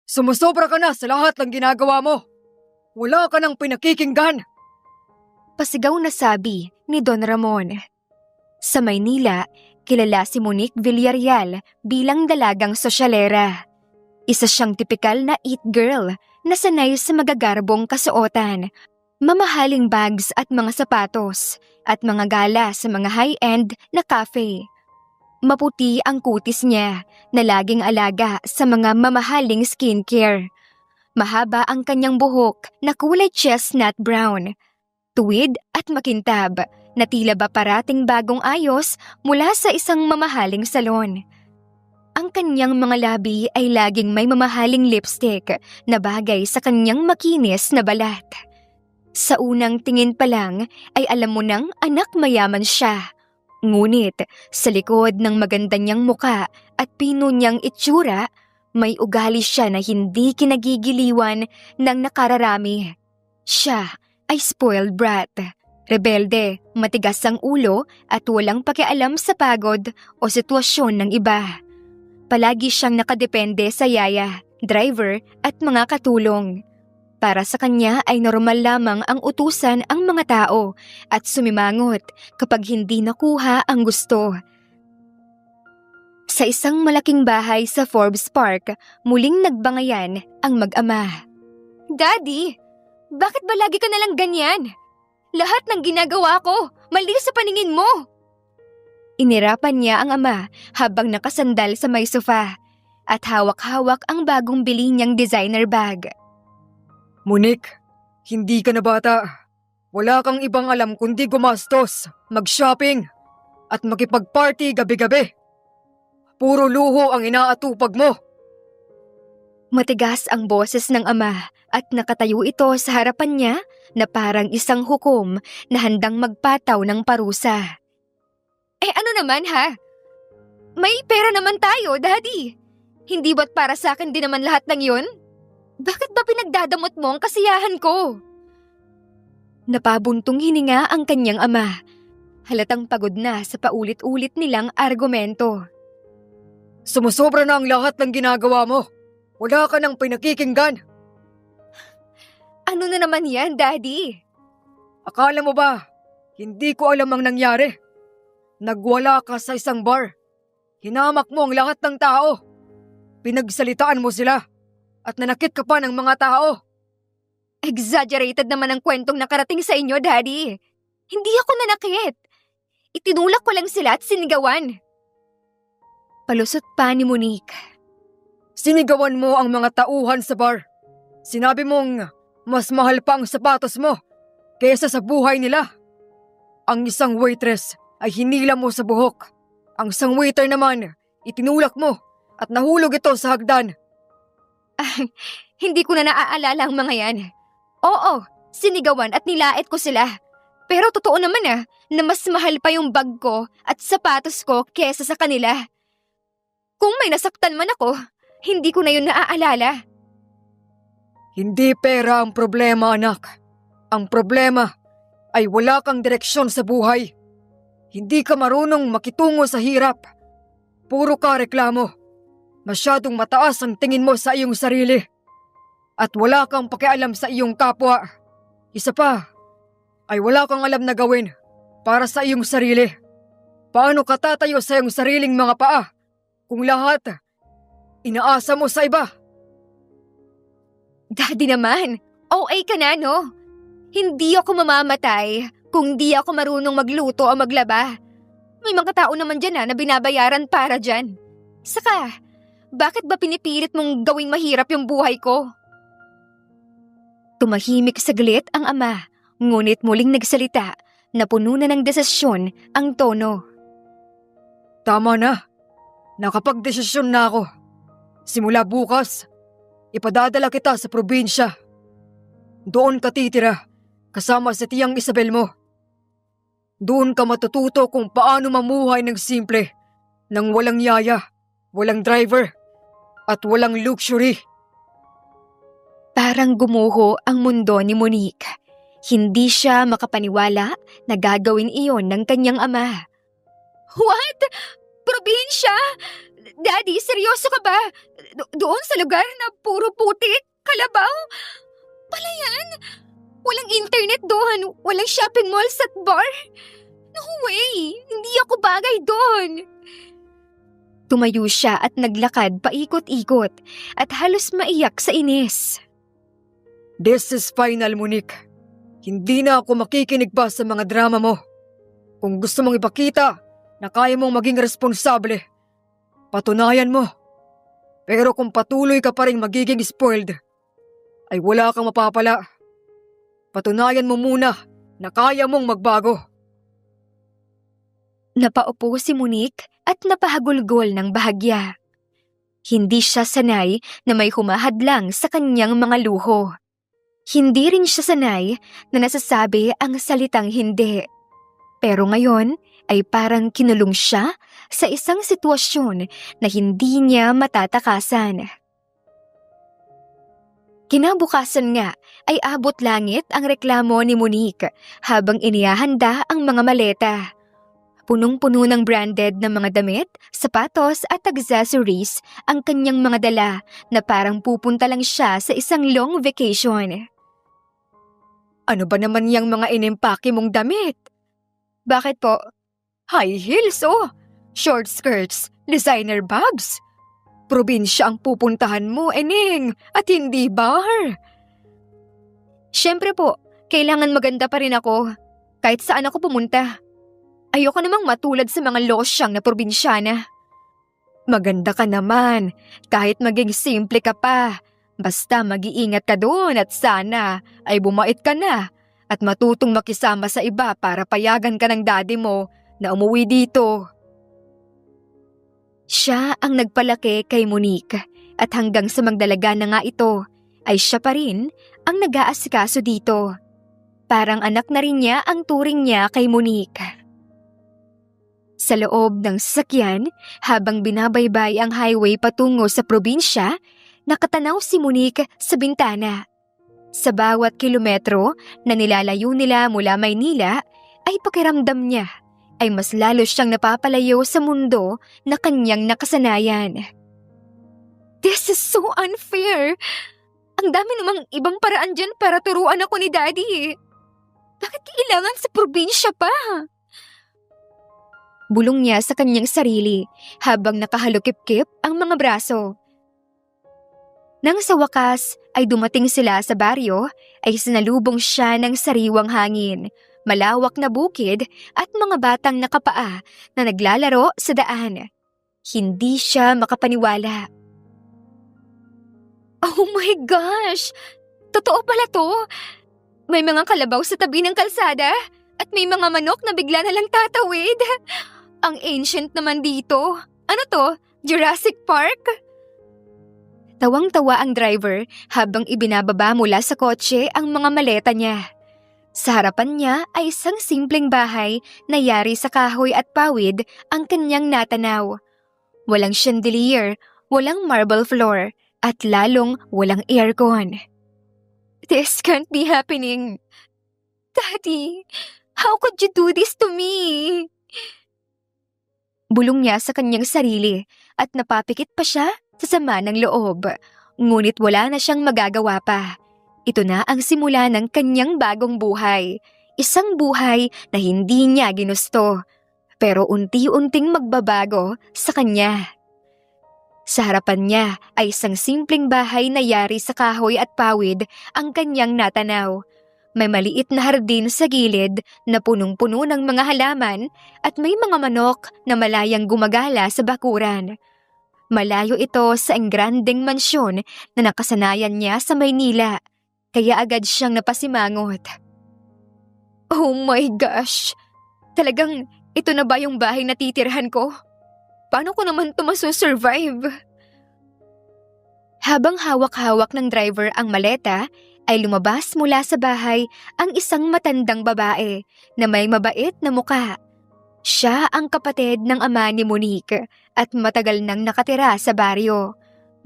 Sumusobra ka na sa lahat ng ginagawa mo. Wala ka nang pinakikinggan. Pasigaw na sabi ni Don Ramon. Sa Maynila, kilala si Monique Villarreal bilang dalagang sosyalera. Isa siyang tipikal na it girl na sanay sa magagarbong kasuotan, mamahaling bags at mga sapatos, at mga gala sa mga high-end na cafe. Maputi ang kutis niya na laging alaga sa mga mamahaling skincare. Mahaba ang kanyang buhok na kulay chestnut brown, tuwid at makintab na tila ba parating bagong ayos mula sa isang mamahaling salon. Ang kanyang mga labi ay laging may mamahaling lipstick na bagay sa kanyang makinis na balat. Sa unang tingin pa lang ay alam mo nang anak mayaman siya. Ngunit sa likod ng maganda niyang muka at pino niyang itsura, may ugali siya na hindi kinagigiliwan ng nakararami. Siya ay spoiled brat, rebelde, matigas ang ulo at walang pakialam sa pagod o sitwasyon ng iba. Palagi siyang nakadepende sa yaya, driver at mga katulong. Para sa kanya ay normal lamang ang utusan ang mga tao at sumimangot kapag hindi nakuha ang gusto. Sa isang malaking bahay sa Forbes Park, muling nagbangayan ang mag-ama. Daddy, bakit ba lagi ka nalang ganyan? Lahat ng ginagawa ko, mali sa paningin mo. Inirapan niya ang ama habang nakasandal sa may sofa at hawak-hawak ang bagong bili niyang designer bag. Monique, hindi ka na bata. Wala kang ibang alam kundi gumastos, mag-shopping, at makipag-party gabi-gabi. Puro luho ang inaatupag mo. Matigas ang boses ng ama at nakatayo ito sa harapan niya na parang isang hukom na handang magpataw ng parusa. Ano naman ha? May pera naman tayo, Daddy. Hindi ba't para sa akin din naman lahat ng yun? Bakit ba pinagdadamot mo ang kasiyahan ko? Napabuntong hininga ang kanyang ama. Halatang pagod na sa paulit-ulit nilang argumento. Sumusobra na ang lahat ng ginagawa mo. Wala ka nang pinakikinggan. Ano na naman yan, Daddy? Akala mo ba, hindi ko alam ang nangyari? Nagwala ka sa isang bar. Hinamak mo ang lahat ng tao. Pinagsalitaan mo sila. At nanakit ka pa ng mga tao. Exaggerated naman ang kwentong nakarating sa inyo, Daddy. Hindi ako nanakit. Itinulak ko lang sila at sinigawan. Palusot pa ni Monique. Sinigawan mo ang mga tauhan sa bar. Sinabi mong mas mahal pa ang sapatos mo kaysa sa buhay nila. Ang isang waitress ay hinila mo sa buhok. Ang isang waiter naman, itinulak mo at nahulog ito sa hagdan. Hindi ko na naaalala ang mga yan. Oo, sinigawan at nilait ko sila. Pero totoo naman na mas mahal pa yung bag ko at sapatos ko kesa sa kanila. Kung may nasaktan man ako, hindi ko na yun naaalala. Hindi pera ang problema, anak. Ang problema ay wala kang direksyon sa buhay. Hindi ka marunong makitungo sa hirap. Puro ka reklamo. Masyadong mataas ang tingin mo sa iyong sarili. At wala kang pakialam sa iyong kapwa. Isa pa, ay wala kang alam na gawin para sa iyong sarili. Paano ka tatayo sa iyong sariling mga paa kung lahat inaasa mo sa iba? Daddy naman, OA ka na no? Hindi ako mamamatay kung di ako marunong magluto o maglaba. May mga tao naman dyan na binabayaran para dyan. Saka, bakit ba pinipilit mong gawing mahirap yung buhay ko? Tumahimik saglit ang ama, ngunit muling nagsalita na puno na ng desisyon ang tono. Tama na. Nakapagdesisyon na ako. Simula bukas, ipadadala kita sa probinsya. Doon ka titira, kasama sa tiyang Isabel mo. Doon ka matututo kung paano mamuhay ng simple, nang walang yaya, walang driver, at walang luxury. Parang gumuho ang mundo ni Monique. Hindi siya makapaniwala na gagawin iyon ng kanyang ama. What? Probinsya? Daddy, seryoso ka ba? Doon sa lugar na puro putik, kalabaw, palayan, walang internet doon, walang shopping malls at bar. No way! Hindi ako bagay doon. Tumayo siya at naglakad paikot-ikot at halos maiyak sa inis. This is final, Monique. Hindi na ako makikinig pa sa mga drama mo. Kung gusto mong ipakita na kaya mong maging responsable, patunayan mo. Pero kung patuloy ka pa rin magiging spoiled, ay wala kang mapapala. Patunayan mo muna na kaya mong magbago. Napaupo si Monique at napahagulgol ng bahagya. Hindi siya sanay na may humahadlang sa kanyang mga luho. Hindi rin siya sanay na nasasabi ang salitang hindi. Pero ngayon ay parang kinulong siya sa isang sitwasyon na hindi niya matatakasan. Kinabukasan nga ay abot langit ang reklamo ni Monique habang inihahanda ang mga maleta. Punong-puno ng branded na mga damit, sapatos at accessories ang kanyang mga dala na parang pupunta lang siya sa isang long vacation. Ano ba naman yung mga inimpake mong damit? Bakit po? High heels short skirts, designer bags. Probinsya ang pupuntahan mo, Eneng, at hindi bar. Siyempre po, kailangan maganda pa rin ako kahit saan ako pumunta. Ayoko namang matulad sa mga losyang na probinsyana. Maganda ka naman, kahit maging simple ka pa. Basta mag-iingat ka doon at sana ay bumait ka na at matutong makisama sa iba para payagan ka ng daddy mo na umuwi dito. Siya ang nagpalaki kay Monique at hanggang sa magdalaga na nga ito ay siya pa rin ang nag-aasikaso dito. Parang anak na rin niya ang turing niya kay Monique. Sa loob ng sasakyan, habang binabaybay ang highway patungo sa probinsya, nakatanaw si Monique sa bintana. Sa bawat kilometro na nilalayo nila mula Maynila, ay pakiramdam niya ay mas lalo siyang napapalayo sa mundo na kanyang nakasanayan. This is so unfair! Ang dami namang ibang paraan dyan para turuan ako ni Daddy. Bakit kailangan sa probinsya pa? Bulong niya sa kanyang sarili habang nakahalukip-kip ang mga braso. Nang sa wakas ay dumating sila sa baryo, ay sinalubong siya ng sariwang hangin, malawak na bukid at mga batang nakapaa na naglalaro sa daan. Hindi siya makapaniwala. Oh my gosh! Totoo pala to! May mga kalabaw sa tabi ng kalsada at may mga manok na bigla na lang tatawid. Ang ancient naman dito. Ano to? Jurassic Park? Tawang-tawa ang driver habang ibinababa mula sa kotse ang mga maleta niya. Sa harapan niya ay isang simpleng bahay na yari sa kahoy at pawid ang kanyang natanaw. Walang chandelier, walang marble floor, at lalong walang aircon. This can't be happening. Daddy, how could you do this to me? Bulong niya sa kanyang sarili at napapikit pa siya sa sama ng loob. Ngunit wala na siyang magagawa pa. Ito na ang simula ng kanyang bagong buhay. Isang buhay na hindi niya ginusto, pero unti-unting magbabago sa kanya. Sa harapan niya ay isang simpleng bahay na yari sa kahoy at pawid ang kanyang natanaw. May maliit na hardin sa gilid na punong-puno ng mga halaman at may mga manok na malayang gumagala sa bakuran. Malayo ito sa engrandeng mansyon na nakasanayan niya sa Maynila, kaya agad siyang napasimangot. Oh my gosh! Talagang ito na ba yung bahay na titirhan ko? Paano ko naman ito masusurvive? Habang hawak-hawak ng driver ang maleta, ay lumabas mula sa bahay ang isang matandang babae na may mabait na muka. Siya ang kapatid ng ama ni Monique at matagal nang nakatira sa baryo.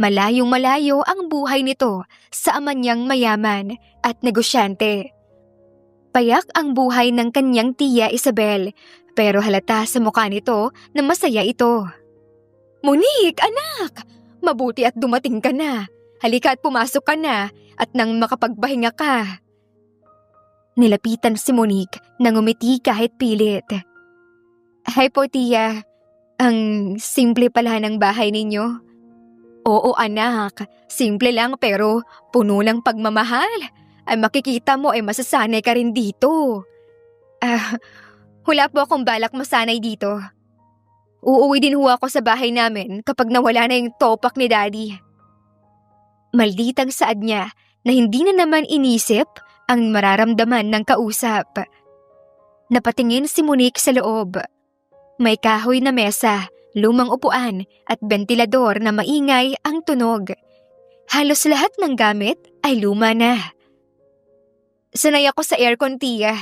Malayong-malayo ang buhay nito sa ama niyang mayaman at negosyante. Payak ang buhay ng kanyang tiya Isabel, pero halata sa mukha nito na masaya ito. Monique, anak! Mabuti at dumating ka na. Halika at pumasok ka na at nang makapagpahinga ka. Nilapitan si Monique nang umiti kahit pilit. Hi po, Tia. Ang simple pala ng bahay ninyo. Oo, anak. Simple lang pero puno ng pagmamahal. Ay makikita mo ay masasanay ka rin dito. Wala po akong balak masanay dito. Uuwi din ho ako sa bahay namin kapag nawala na yung topak ni Daddy. Malditang saad niya na hindi na naman inisip ang mararamdaman ng kausap. Napatingin si Monique sa loob. May kahoy na mesa, lumang upuan at bentilador na maingay ang tunog. Halos lahat ng gamit ay luma na. Sanay ako sa aircon, Tia.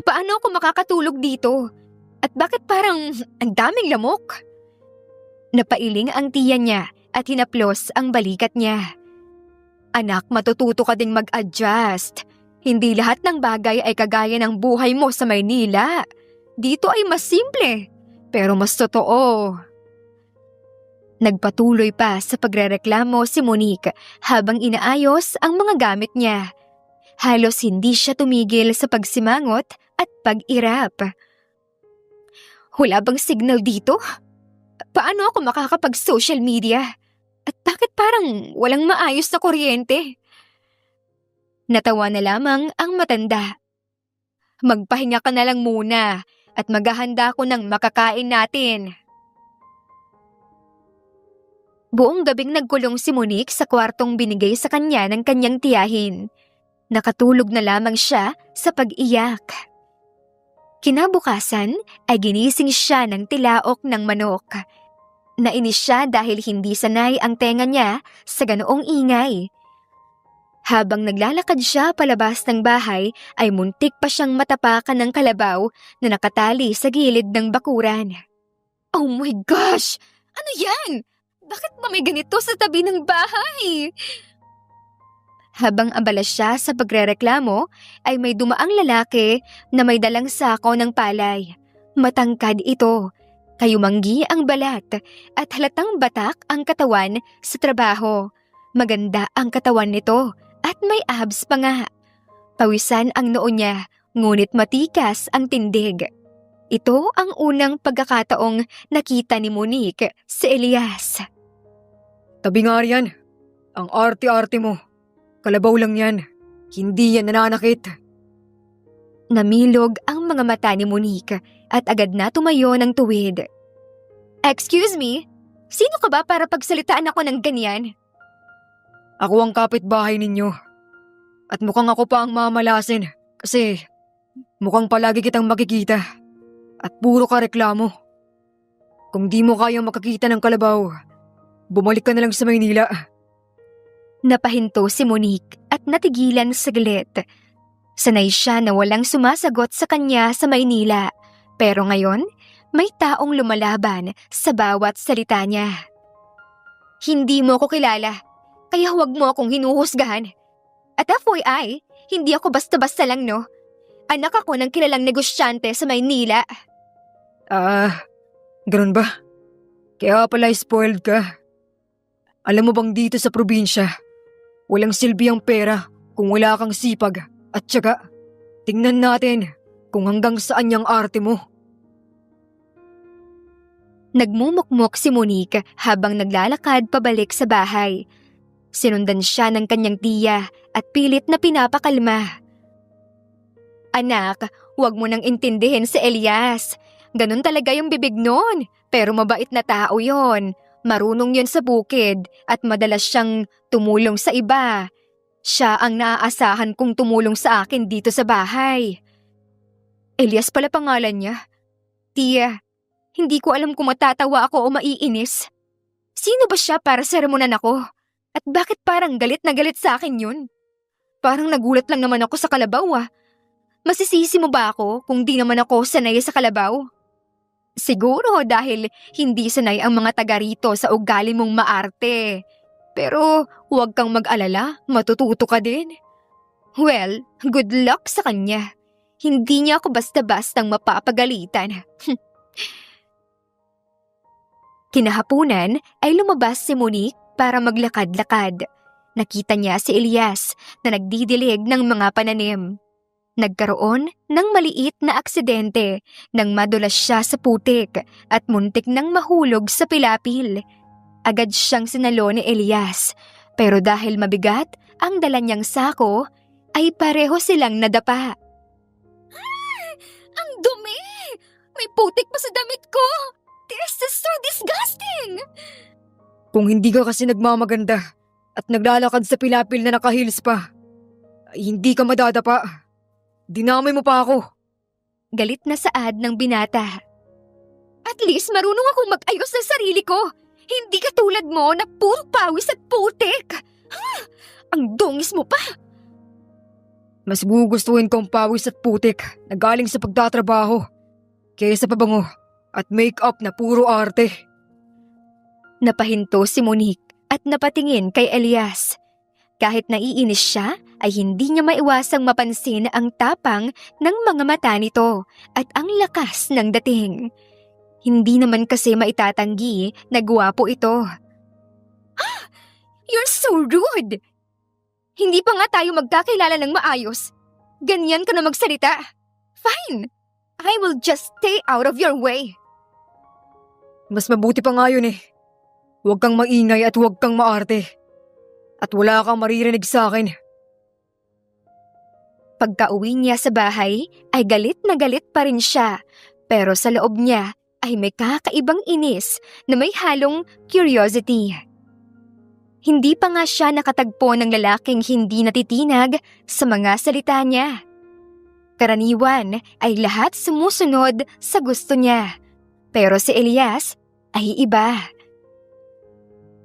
Paano ako makakatulog dito? At bakit parang ang daming lamok? Napailing ang tiya niya at hinaplos ang balikat niya. Anak, matututo ka ding mag-adjust. Hindi lahat ng bagay ay kagaya ng buhay mo sa Maynila. Dito ay mas simple, pero mas totoo. Nagpatuloy pa sa pagrereklamo si Monique habang inaayos ang mga gamit niya. Halos hindi siya tumigil sa pagsimangot at pag-irap. Wala bang signal dito? Paano ako makakapag-social media? At bakit parang walang maayos na kuryente? Natawa na lamang ang matanda. Magpahinga ka na lang muna at maghahanda ko ng makakain natin. Buong gabing nagkulong si Monique sa kwartong binigay sa kanya ng kanyang tiyahin. Nakatulog na lamang siya sa pag-iyak. Kinabukasan ay ginising siya ng tilaok ng manok. Nainis siya dahil hindi sanay ang tenga niya sa ganoong ingay. Habang naglalakad siya palabas ng bahay ay muntik pa siyang matapakan ng kalabaw na nakatali sa gilid ng bakuran. Oh my gosh! Ano yan? Bakit ba may ganito sa tabi ng bahay? Habang abala siya sa pagrereklamo, ay may dumaang lalaki na may dalang sako ng palay. Matangkad ito, kayumanggi ang balat at halatang batak ang katawan sa trabaho. Maganda ang katawan nito at may abs pa nga. Pawisan ang noo niya, ngunit matikas ang tindig. Ito ang unang pagkakataong nakita ni Monique si Elias. Tabi nga riyan. Ang arte-arte mo. Kalabaw lang yan. Hindi yan nananakit. Namilog ang mga mata ni Monique at agad na tumayo ng tuwid. Excuse me? Sino ka ba para pagsalitaan ako ng ganyan? Ako ang kapitbahay ninyo. At mukhang ako pa ang mamalasin kasi mukhang palagi kitang makikita. At puro ka reklamo. Kung di mo kayang makakita ng kalabaw, bumalik ka na lang sa Maynila. Napahinto si Monique at natigilan saglit. Sanay siya na walang sumasagot sa kanya sa Maynila, pero ngayon may taong lumalaban sa bawat salita niya. Hindi mo ako kilala, kaya huwag mo akong hinuhusgahan. At FYI, hindi ako basta-basta lang, no? Anak ako ng kilalang negosyante sa Maynila. Ganun ba? Kaya pala spoiled ka. Alam mo bang dito sa probinsya, walang silbi ang pera kung wala kang sipag at tiyaga. Tingnan natin kung hanggang saan yung arte mo. Nagmumukmok si Monique habang naglalakad pabalik sa bahay. Sinundan siya ng kanyang tiya at pilit na pinapakalma. Anak, huwag mo nang intindihin si Elias. Ganun talaga yung bibig nun, pero mabait na tao yon. Marunong yon sa bukid at madalas siyang tumulong sa iba. Siya ang naaasahan kong tumulong sa akin dito sa bahay. Elias pala pangalan niya. Tia, hindi ko alam kung matatawa ako o maiinis. Sino ba siya para sermonan ako? At bakit parang galit na galit sa akin yun? Parang nagulat lang naman ako sa kalabaw Masisisi mo ba ako kung di naman ako sanay sa kalabaw? Siguro dahil hindi sanay ang mga taga rito sa ugali mong maarte. Pero huwag kang mag-alala, matututo ka din. Well, good luck sa kanya. Hindi niya ako basta-bastang mapapagalitan. Kinahapunan ay lumabas si Monique para maglakad-lakad. Nakita niya si Elias na nagdidilig ng mga pananim. Nagkaroon ng maliit na aksidente nang madulas siya sa putik at muntik nang mahulog sa pilapil. Agad siyang sinalo ni Elias, pero dahil mabigat ang dala niyang sako, ay pareho silang nadapa. Ang dumi! May putik pa sa damit ko! This is so disgusting! Kung hindi ka kasi nagmamaganda at naglalakad sa pilapil na naka-heels pa, ay hindi ka madadapa. Dinamay mo pa ako. Galit na saad ng binata. At least marunong akong mag-ayos ng sarili ko. Hindi katulad mo na puro pawis at putik. Ang dungis mo pa. Mas gugustuhin ko ang pawis at putik na galing sa pagtatrabaho kaysa pabango at make-up na puro arte. Napahinto si Monique at napatingin kay Elias. Kahit naiinis siya, ay hindi niya maiwasang mapansin ang tapang ng mga mata nito at ang lakas ng dating. Hindi naman kasi maitatanggi na gwapo ito. You're so rude! Hindi pa nga tayo magkakilala ng maayos. Ganyan ka na magsalita. Fine, I will just stay out of your way. Mas mabuti pa nga yun eh. Huwag kang maingay at huwag kang maarte. At wala kang maririnig sa akin. Pagka-uwi niya sa bahay, ay galit na galit pa rin siya. Pero sa loob niya ay may kakaibang inis na may halong curiosity. Hindi pa nga siya nakatagpo ng lalaking hindi natitinag sa mga salita niya. Karaniwan ay lahat sumusunod sa gusto niya. Pero si Elias ay iba.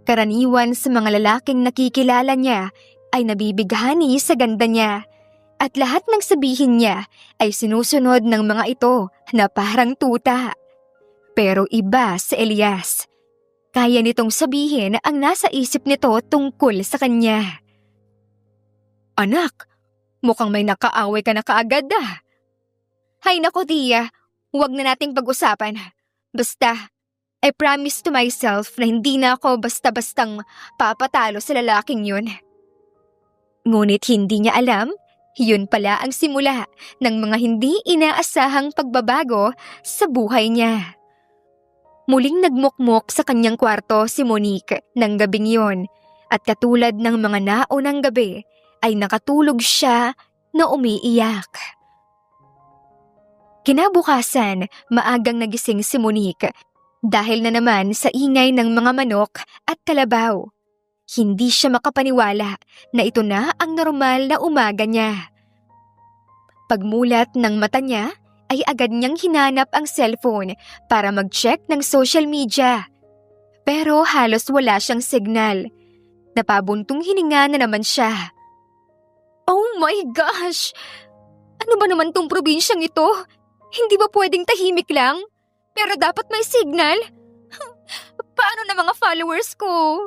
Karaniwan sa mga lalaking nakikilala niya ay nabibighani sa ganda niya at lahat ng sabihin niya ay sinusunod ng mga ito na parang tuta. Pero iba si Elias. Kaya nitong sabihin ang nasa isip nito tungkol sa kanya. Anak, mukhang may nakaaway ka na kaagad ah. Hay nako Tia, huwag na nating pag-usapan. Basta, I promise to myself na hindi na ako basta-bastang papatalo sa lalaking yun. Ngunit hindi niya alam, yun pala ang simula ng mga hindi inaasahang pagbabago sa buhay niya. Muling nagmukmok sa kanyang kwarto si Monique ng gabing yun at katulad ng mga naunang gabi ay nakatulog siya na umiiyak. Kinabukasan, maagang nagising si Monique dahil na naman sa ingay ng mga manok at kalabaw. Hindi siya makapaniwala na ito na ang normal na umaga niya. Pagmulat ng mata niya, ay agad niyang hinanap ang cellphone para mag-check ng social media. Pero halos wala siyang signal. Napabuntong hininga na naman siya. Oh my gosh! Ano ba naman tong probinsyang ito? Hindi ba pwedeng tahimik lang? Pero dapat may signal? Paano na mga followers ko?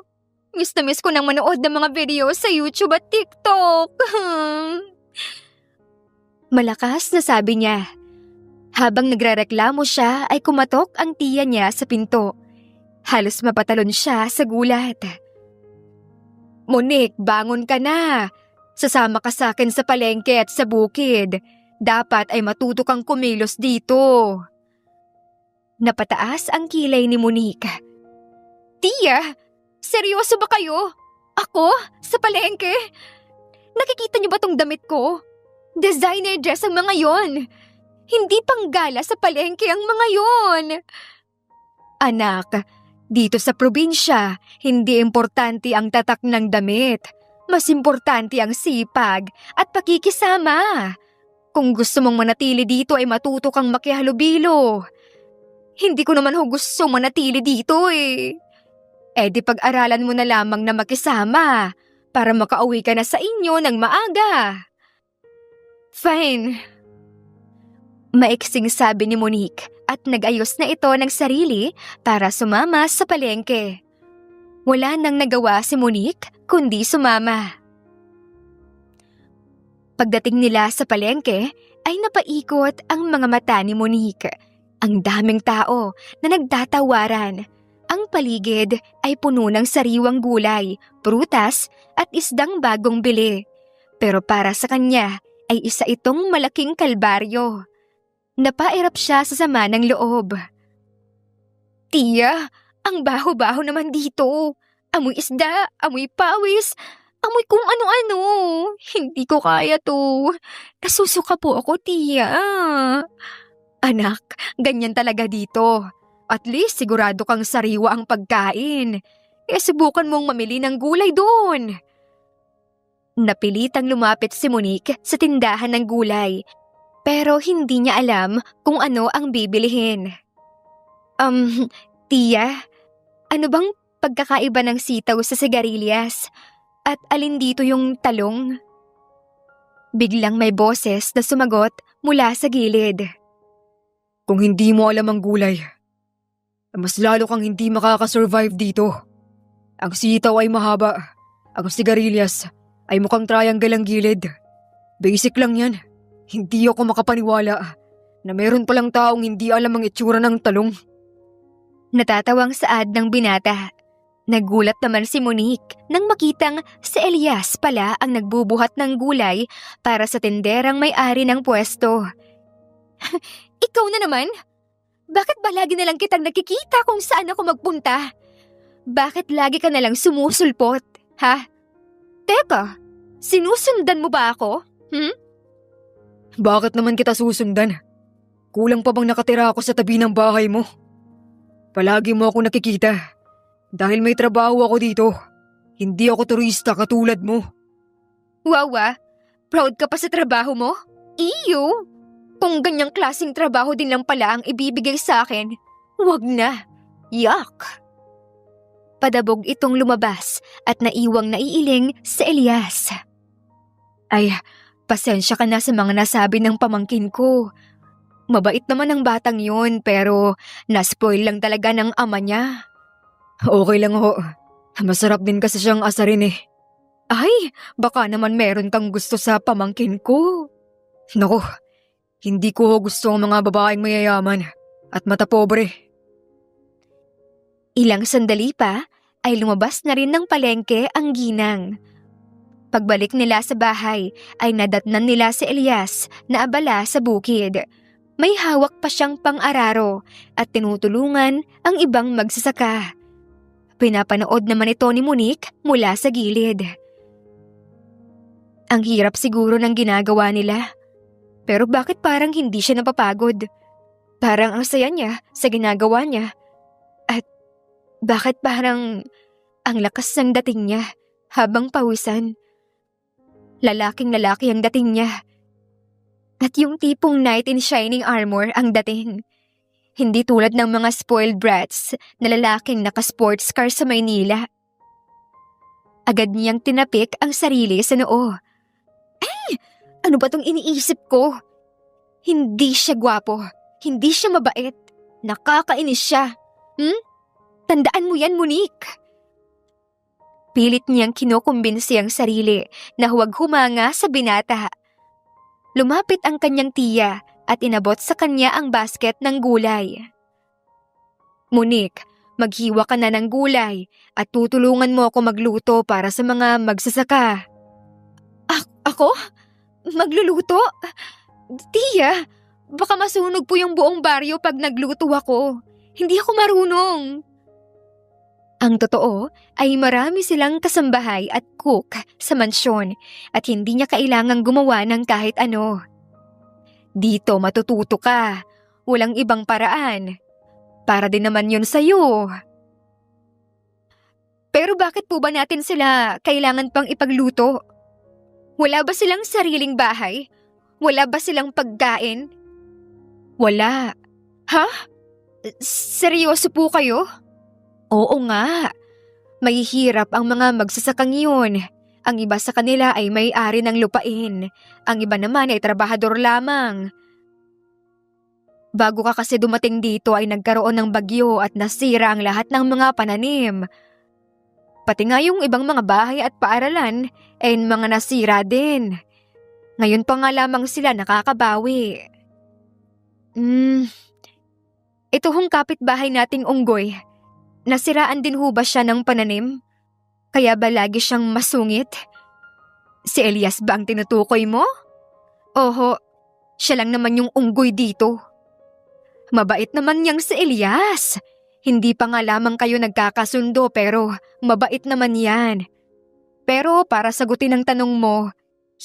Miss na miss ko nang manood ng mga video sa YouTube at TikTok. Malakas na sabi niya. Habang nagrereklamo siya ay kumatok ang tiya niya sa pinto. Halos mapatalon siya sa gulat. Monique, bangon ka na. Sasama ka sa akin sa palengke at sa bukid. Dapat ay matuto kang kumilos dito. Napataas ang kilay ni Monique. Tia, seryoso ba kayo? Ako? Sa palengke? Nakikita niyo ba tong damit ko? Designer dress ang mga yon. Hindi panggala sa palengke ang mga yon. Anak, dito sa probinsya, hindi importante ang tatak ng damit. Mas importante ang sipag at pakikisama. Kung gusto mong manatili dito ay matuto kang makihalubilo. Hindi ko naman gusto manatili dito eh. Eh di pag-aralan mo na lamang na makisama para makauwi ka na sa inyo ng maaga. Fine. Maiksing sabi ni Monique at nag-ayos na ito ng sarili para sumama sa palengke. Wala nang nagawa si Monique kundi sumama. Pagdating nila sa palengke ay napaikot ang mga mata ni Monique. Ang daming tao na nagtatawaran. Ang buong paligid ay puno ng sariwang gulay, prutas at isdang bagong bili. Pero para sa kanya ay isa itong malaking kalbaryo. Napairap siya sa sama ng loob. Tiya, ang baho-baho naman dito. Amoy isda, amoy pawis, amoy kung ano-ano. Hindi ko kaya to. Nasusuka po ako, tiya. Anak, ganyan talaga dito. At least sigurado kang sariwa ang pagkain. Kaya subukan mong mamili ng gulay doon. Napilitang lumapit si Monique sa tindahan ng gulay. Pero hindi niya alam kung ano ang bibilihin. Tiya, ano bang pagkakaiba ng sitaw sa sigarilyas? At alin dito yung talong? Biglang may boses na sumagot mula sa gilid. Kung hindi mo alam ang gulay, mas lalo kang hindi makakasurvive dito. Ang sitaw ay mahaba. Ang sigarilyas ay mukhang triangle ang gilid. Basic lang yan. Hindi ako makapaniwala na meron palang taong hindi alam ang itsura ng talong. Natatawang saad ng binata. Nagulat naman si Monique nang makitang si Elias pala ang nagbubuhat ng gulay para sa tinderang may-ari ng pwesto. Ikaw na naman? Bakit ba lagi na lang kitang nakikita kung saan ako magpunta? Bakit lagi ka na lang sumusulpot, ha? Teka, sinusundan mo ba ako? Bakit naman kita susundan? Kulang pa bang nakatira ako sa tabi ng bahay mo? Palagi mo ako nakikita. Dahil may trabaho ako dito. Hindi ako turista katulad mo. Wawa, proud ka pa sa trabaho mo? Iyo! Kung ganyang klaseng trabaho din lang pala ang ibibigay sa akin, wag na. Yuck! Padabog itong lumabas at naiwang naiiling si Elias. Ay, pasensya ka na sa mga nasabi ng pamangkin ko. Mabait naman ang batang yun pero naspoil lang talaga ng ama niya. Okay lang ho. Masarap din kasi siyang asarin eh. Ay, baka naman meron kang gusto sa pamangkin ko. Naku, hindi ko gusto ang mga babaeng mayayaman at matapobre. Ilang sandali pa ay lumabas na rin ng palengke ang ginang. Pagbalik nila sa bahay ay nadatnan nila si Elias na abala sa bukid. May hawak pa siyang pang-araro at tinutulungan ang ibang magsasaka. Pinapanood naman ito ni Monique mula sa gilid. Ang hirap siguro ng ginagawa nila. Pero bakit parang hindi siya napapagod? Parang ang saya niya sa ginagawa niya. At bakit parang ang lakas ng dating niya habang pawisan? Lalaking lalaki ang dating niya. At yung tipong knight in shining armor ang dating. Hindi tulad ng mga spoiled brats na lalaking naka-sports car sa Maynila. Agad niyang tinapik ang sarili sa noo. Ay! Ano ba tong iniisip ko? Hindi siya gwapo. Hindi siya mabait. Nakakainis siya. Tandaan mo yan, Monique. Pilit niyang kinukumbinsi ang sarili na huwag humanga sa binata. Lumapit ang kanyang tiya at inabot sa kanya ang basket ng gulay. Monique, maghiwa ka na ng gulay at tutulungan mo ako magluto para sa mga magsasaka. Ako? Magluluto? Tiya, baka masunog po yung buong baryo pag nagluto ako. Hindi ako marunong. Ang totoo ay marami silang kasambahay at cook sa mansyon at hindi niya kailangang gumawa ng kahit ano. Dito matututo ka. Walang ibang paraan. Para din naman yun sa'yo. Pero bakit po ba natin sila kailangan pang ipagluto? Wala ba silang sariling bahay? Wala ba silang pagkain? Wala. Ha? Seryoso po kayo? Oo nga. Mahihirap ang mga magsasakang yun. Ang iba sa kanila ay may-ari ng lupain. Ang iba naman ay trabahador lamang. Bago ka kasi dumating dito ay nagkaroon ng bagyo at nasira ang lahat ng mga pananim. Pati nga yung ibang mga bahay at paaralan ay mga nasira din. Ngayon pa nga lamang sila nakakabawi. Ito hong kapitbahay nating unggoy. Nasiraan din ho ba siya ng pananim? Kaya ba lagi siyang masungit? Si Elias ba ang tinutukoy mo? Oho, siya lang naman yung unggoy dito. Mabait naman niyang si Elias. Hindi pa nga lamang kayo nagkakasundo pero mabait naman yan. Pero para sagutin ang tanong mo,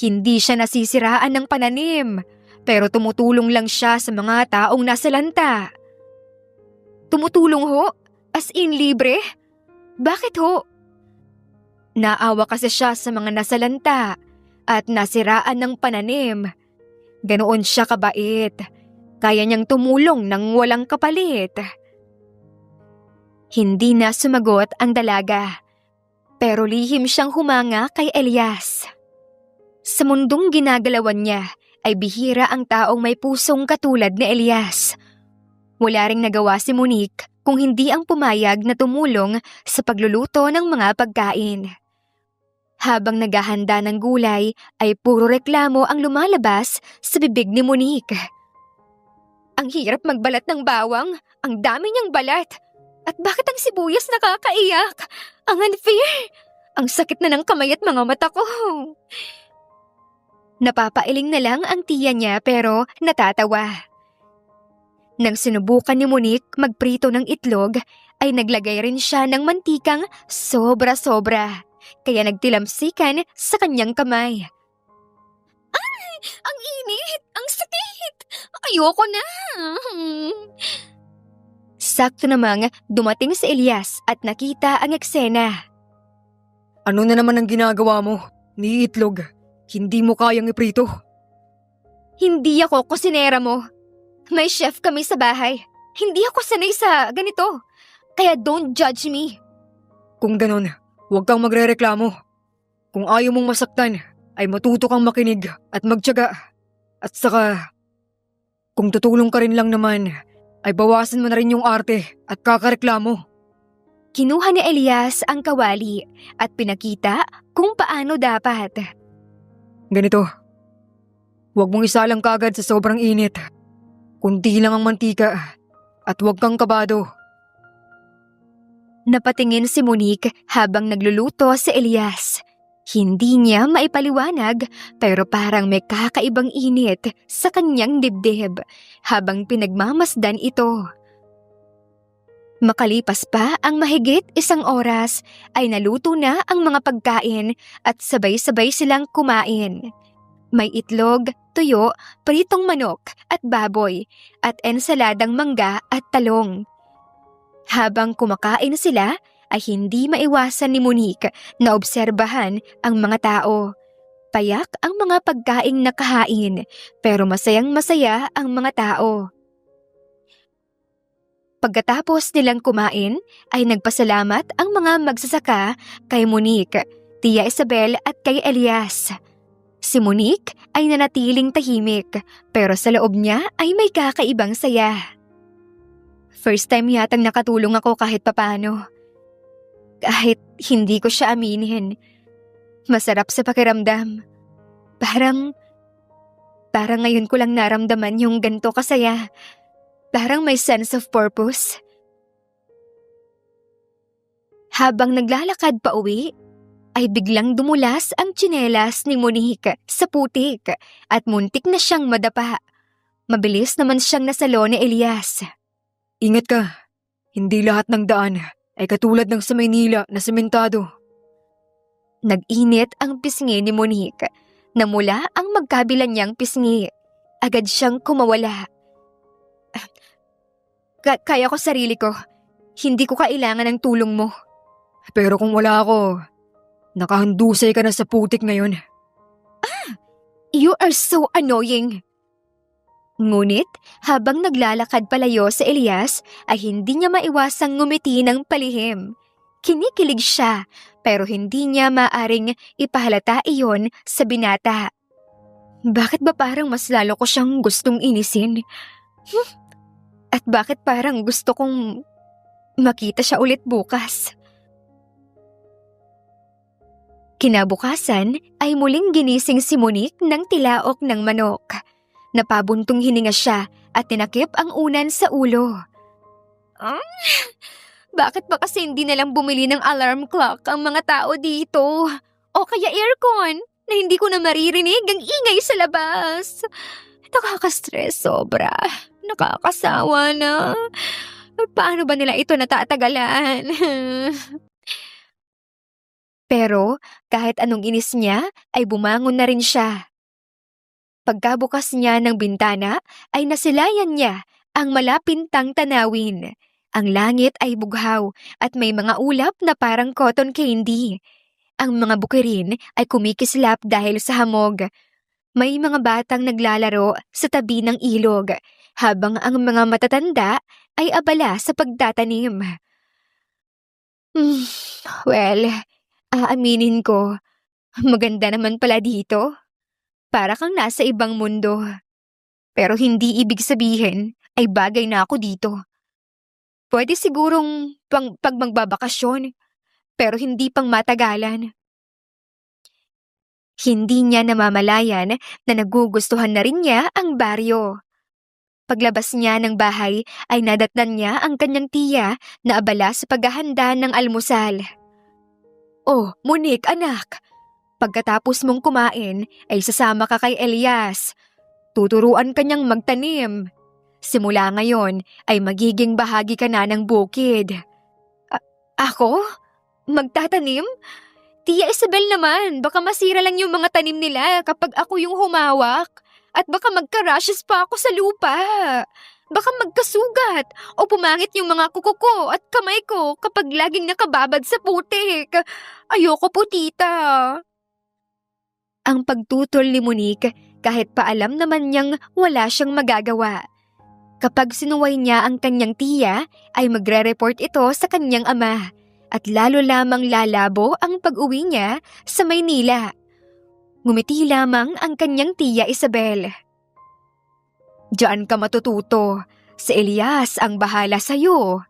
hindi siya nasisiraan ng pananim, pero tumutulong lang siya sa mga taong nasa lanta. Tumutulong ho? As in libre? Bakit ho? Naawa kasi siya sa mga nasalanta at nasiraan ng pananim. Ganoon siya kabait. Kaya niyang tumulong ng walang kapalit. Hindi na sumagot ang dalaga, pero lihim siyang humanga kay Elias. Sa mundong ginagalawan niya ay bihira ang taong may pusong katulad ni Elias. Wala ring nagawa si Monique kung hindi ang pumayag na tumulong sa pagluluto ng mga pagkain. Habang naghahanda ng gulay ay puro reklamo ang lumalabas sa bibig ni Monique. Ang hirap magbalat ng bawang, ang dami niyang balat. At bakit ang sibuyas nakakaiyak? Ang unfair! Ang sakit na ng kamay at mga mata ko. Napapailing na lang ang tiya niya pero natatawa. Nang sinubukan ni Monique magprito ng itlog, ay naglagay rin siya ng mantikang sobra-sobra. Kaya nagtilamsikan sa kanyang kamay. Ay! Ang init! Ang sakit! Ayoko na! Sakto namang dumating si Elias at nakita ang eksena. Ano na naman ang ginagawa mo? Ni itlog. Hindi mo kayang iprito. Hindi ako kusinera mo. May chef kami sa bahay. Hindi ako sanay sa ganito. Kaya don't judge me. Kung ganon, huwag kang magrereklamo. Kung ayaw mong masaktan, ay matuto kang makinig at magtiyaga. At saka, kung tutulong ka rin lang naman, ay bawasan mo na rin yung arte at kakareklamo. Kinuha ni Elias ang kawali at pinakita kung paano dapat. Ganito, huwag mong isalang kaagad sa sobrang init. Kunti lang ang mantika at huwag kang kabado. Napatingin si Monique habang nagluluto si Elias. Hindi niya maipaliwanag pero parang may kakaibang init sa kanyang dibdib habang pinagmamasdan ito. Makalipas pa ang mahigit 1 oras ay naluto na ang mga pagkain at sabay-sabay silang kumain. May itlog, tuyo, pritong manok at baboy at ensaladang mangga at talong. Habang kumakain sila, ay hindi maiwasan ni Monique na obserbahan ang mga tao. Payak ang mga pagkaing nakahain, pero masayang-masaya ang mga tao. Pagkatapos nilang kumain, ay nagpasalamat ang mga magsasaka kay Monique, Tia Isabel at kay Elias. Si Monique ay nanatiling tahimik, pero sa loob niya ay may kakaibang saya. First time yatang nakatulong ako kahit papano. Kahit hindi ko siya aminin. Masarap sa pakiramdam. Parang ngayon ko lang naramdaman yung ganito kasaya. Parang may sense of purpose. Habang naglalakad pa uwi, ay biglang dumulas ang tsinelas ni Monique sa putik at muntik na siyang madapa. Mabilis naman siyang nasalo ni Elias. Ingat ka, hindi lahat ng daan ay katulad ng sa Maynila na sementado. Nag-init ang pisngi ni Monique. Namula ang magkabilan niyang pisngi. Agad siyang kumawala. Kaya ko sarili ko. Hindi ko kailangan ng tulong mo. Pero kung wala ako, nakahandusay ka na sa putik ngayon. You are so annoying. Ngunit habang naglalakad palayo sa Elias ay hindi niya maiwasang ngumiti ng palihim. Kinikilig siya pero hindi niya maaring ipahalata iyon sa binata. Bakit ba parang mas lalo ko siyang gustong inisin? At bakit parang gusto kong makita siya ulit bukas? Kinabukasan ay muling ginising si Monique ng tilaok ng manok. Napabuntong hininga siya at tinakip ang unan sa ulo. Bakit ba kasi hindi nalang bumili ng alarm clock ang mga tao dito? O kaya aircon na hindi ko na maririnig ang ingay sa labas. Nakaka-stress sobra. Nakakasawa na. Paano ba nila ito natatagalan? Pero kahit anong inis niya ay bumangon na rin siya. Pagkabukas niya ng bintana ay nasilayan niya ang malapintang tanawin. Ang langit ay bughaw at may mga ulap na parang cotton candy. Ang mga bukirin ay kumikislap dahil sa hamog. May mga batang naglalaro sa tabi ng ilog habang ang mga matatanda ay abala sa pagtatanim. Hmm, well, aaminin ko, maganda naman pala dito. Para kang nasa ibang mundo. Pero hindi ibig sabihin ay bagay na ako dito. Pwede sigurong pag magbabakasyon, pero hindi pang matagalan. Hindi niya namamalayan na nagugustuhan na rin niya ang baryo. Paglabas niya ng bahay ay nadatnan niya ang kanyang tiya na abala sa paghahanda ng almusal. Oh, Monique, anak! Pagkatapos mong kumain ay sasama ka kay Elias. Tuturuan ka niyang magtanim. Simula ngayon ay magiging bahagi ka na ng bukid. Ako? Magtatanim? Tia Isabel naman, baka masira lang yung mga tanim nila kapag ako yung humawak. At baka magka-rashes pa ako sa lupa. Baka magkasugat o pumangit yung mga kuko ko at kamay ko kapag laging nakababad sa putik. Ayoko po, tita. Ang pagtutol ni Monique kahit paalam naman niyang wala siyang magagawa. Kapag sinuway niya ang kanyang tiya, ay magre-report ito sa kanyang ama at lalo lamang lalabo ang pag-uwi niya sa Maynila. Ngumiti lamang ang kanyang tiya Isabel. Diyan ka matututo. Si Elias ang bahala sa'yo.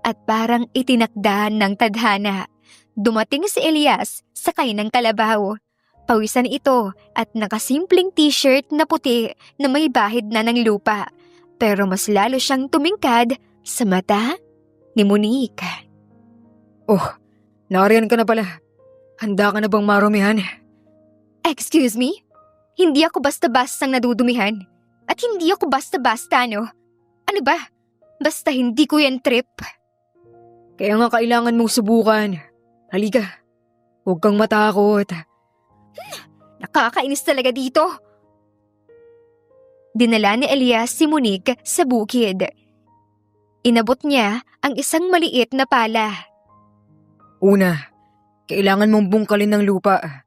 At parang itinakda ng tadhana. Dumating si Elias sakay ng kalabaw. Pawisan ito at nakasimpleng t-shirt na puti na may bahid na ng lupa. Pero mas lalo siyang tumingkad sa mata ni Monique. Oh, nariyan ka na pala. Handa ka na bang marumihan? Excuse me? Hindi ako basta-bastang nadudumihan. At hindi ako basta-basta, no? Ano ba? Basta hindi ko yan trip. Kaya nga kailangan mong subukan. Halika, huwag kang matakot. Nakakainis talaga dito. Dinala ni Elias si Monique sa bukid. Inabot niya ang isang maliit na pala. Una, kailangan mong bungkalin ng lupa.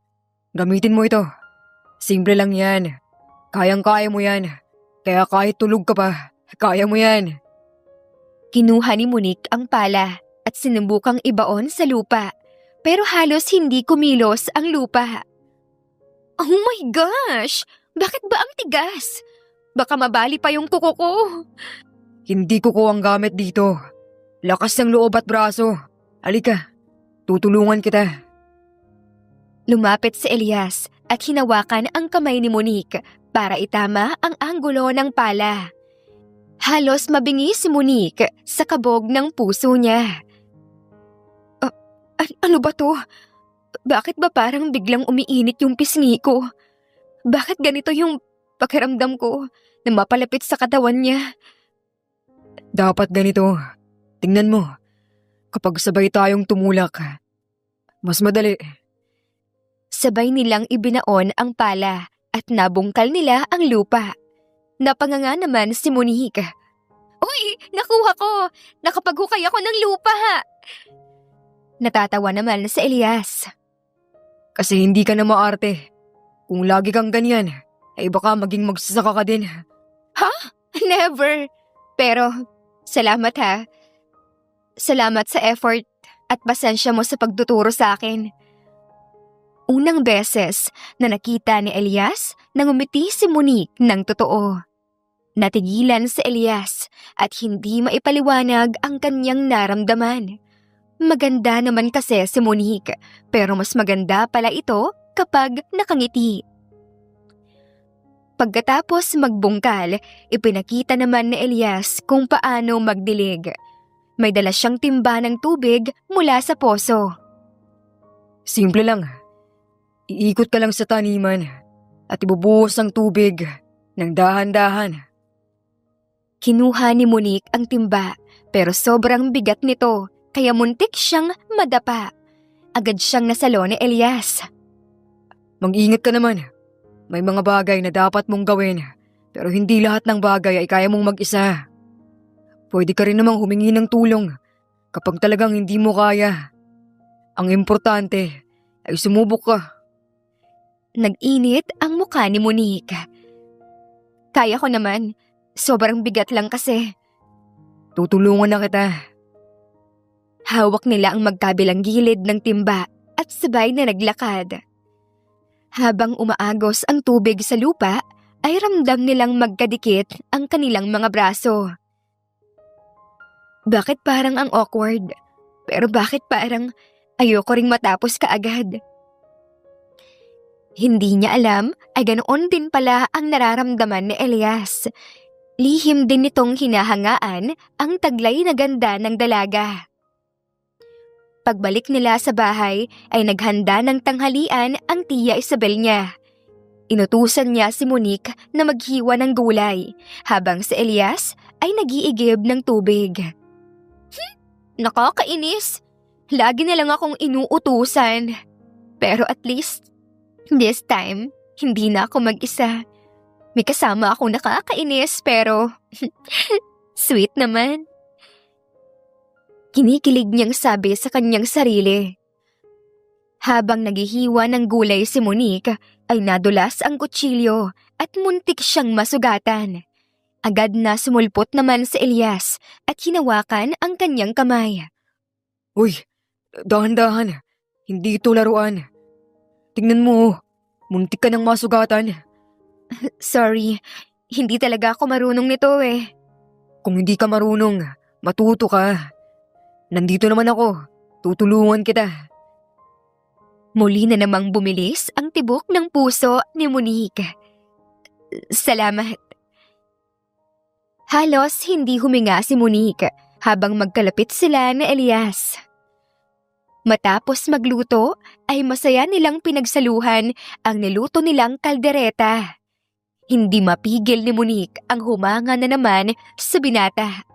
Gamitin mo ito. Simple lang yan. Kayang-kaya mo yan. Kaya kahit tulog ka pa, kaya mo yan. Kinuha ni Monique ang pala at sinubukang ibaon sa lupa. Pero halos hindi kumilos ang lupa. Oh my gosh! Bakit ba ang tigas? Baka mabali pa yung kuko ko. Hindi ko ang gamit dito. Lakas ng loob at braso. Halika, tutulungan kita. Lumapit si Elias at hinawakan ang kamay ni Monique para itama ang anggulo ng pala. Halos mabingi si Monique sa kabog ng puso niya. Ano ba to? Bakit ba parang biglang umiinit yung pisngi ko? Bakit ganito yung pakiramdam ko na mapalapit sa katawan niya? Dapat ganito. Tingnan mo. Kapag sabay tayong tumulak, mas madali. Sabay nilang ibinaon ang pala at nabungkal nila ang lupa. Napanganga naman si Monique. Uy! Nakuha ko! Nakapaghukay ako ng lupa! Natatawa naman si Elias. Kasi hindi ka na maarte. Kung lagi kang ganyan, ay baka maging magsasaka ka din. Ha? Never! Pero, salamat ha. Salamat sa effort at pasensya mo sa pagtuturo sa akin. Unang beses na nakita ni Elias na ngumiti si Monique ng totoo. Natigilan si Elias at hindi maipaliwanag ang kanyang naramdaman. Maganda naman kasi si Monique, pero mas maganda pala ito kapag nakangiti. Pagkatapos magbungkal, ipinakita naman ni Elias kung paano magdilig. May dala siyang timba ng tubig mula sa poso. Simple lang. Iikot ka lang sa taniman at ibubuhos ang tubig ng dahan-dahan. Kinuha ni Monique ang timba pero sobrang bigat nito kaya muntik siyang madapa. Agad siyang nasalo ni Elias. Mag-ingat ka naman. May mga bagay na dapat mong gawin pero hindi lahat ng bagay ay kaya mong mag-isa. Pwede ka rin namang humingi ng tulong kapag talagang hindi mo kaya. Ang importante ay sumubok ka. Nag-init ang mukha ni Monique. Kaya ko naman. Sobrang bigat lang kasi. Tutulungan na kita. Hawak nila ang magkabilang gilid ng timba at sabay na naglakad. Habang umaagos ang tubig sa lupa, ay ramdam nilang magkadikit ang kanilang mga braso. Bakit parang ang awkward? Pero bakit parang ayoko ring matapos kaagad? Hindi niya alam ay ganoon din pala ang nararamdaman ni Elias. Lihim din nitong hinahangaan ang taglay na ganda ng dalaga. Pagbalik nila sa bahay ay naghanda ng tanghalian ang tiya Isabel niya. Inutusan niya si Monique na maghiwa ng gulay habang si Elias ay nag-iigib ng tubig. Nakakainis! Lagi na lang akong inuutusan. Pero at least, this time, hindi na ako mag-isa. May kasama akong nakakainis pero sweet naman. Kinikilig niyang sabi sa kanyang sarili. Habang naghihiwa ng gulay si Monique ay nadulas ang kutsilyo at muntik siyang masugatan. Agad na sumulpot naman si Elias at hinawakan ang kanyang kamay. Uy, dahan-dahan. Hindi ito laruan. Tingnan mo, muntik ka ng masugatan. Sorry, hindi talaga ako marunong nito eh. Kung hindi ka marunong, matuto ka. Nandito naman ako. Tutulungan kita. Muli na namang bumilis ang tibok ng puso ni Monique. Salamat. Halos hindi huminga si Monique habang magkalapit sila ni Elias. Matapos magluto ay masaya nilang pinagsaluhan ang niluto nilang kaldereta. Hindi mapigil ni Monique ang humanga na naman sa binata.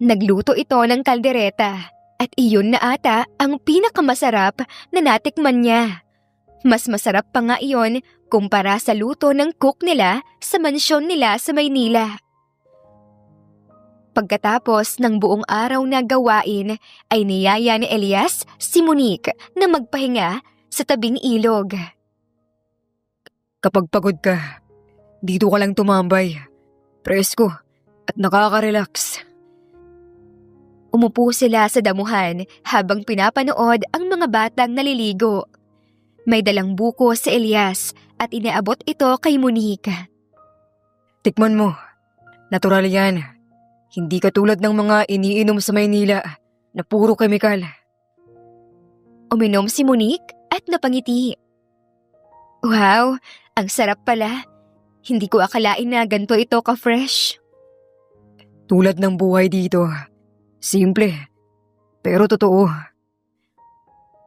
Nagluto ito ng kaldereta at iyon na ata ang pinakamasarap na natikman niya. Mas masarap pa nga iyon kumpara sa luto ng cook nila sa mansyon nila sa Maynila. Pagkatapos ng buong araw na gawain ay niyaya ni Elias si Monique na magpahinga sa tabing ilog. Kapag pagod ka, dito ka lang tumambay. Presko at nakaka-relax. Umupo sila sa damuhan habang pinapanood ang mga batang naliligo. May dalang buko si Elias at inaabot ito kay Monique. Tikman mo. Natural yan. Hindi katulad ng mga iniinom sa Maynila na puro kemikal. Uminom si Monique at napangiti. Wow, ang sarap pala. Hindi ko akalain na ganito ito ka-fresh. Tulad ng buhay dito. Simple, pero totoo.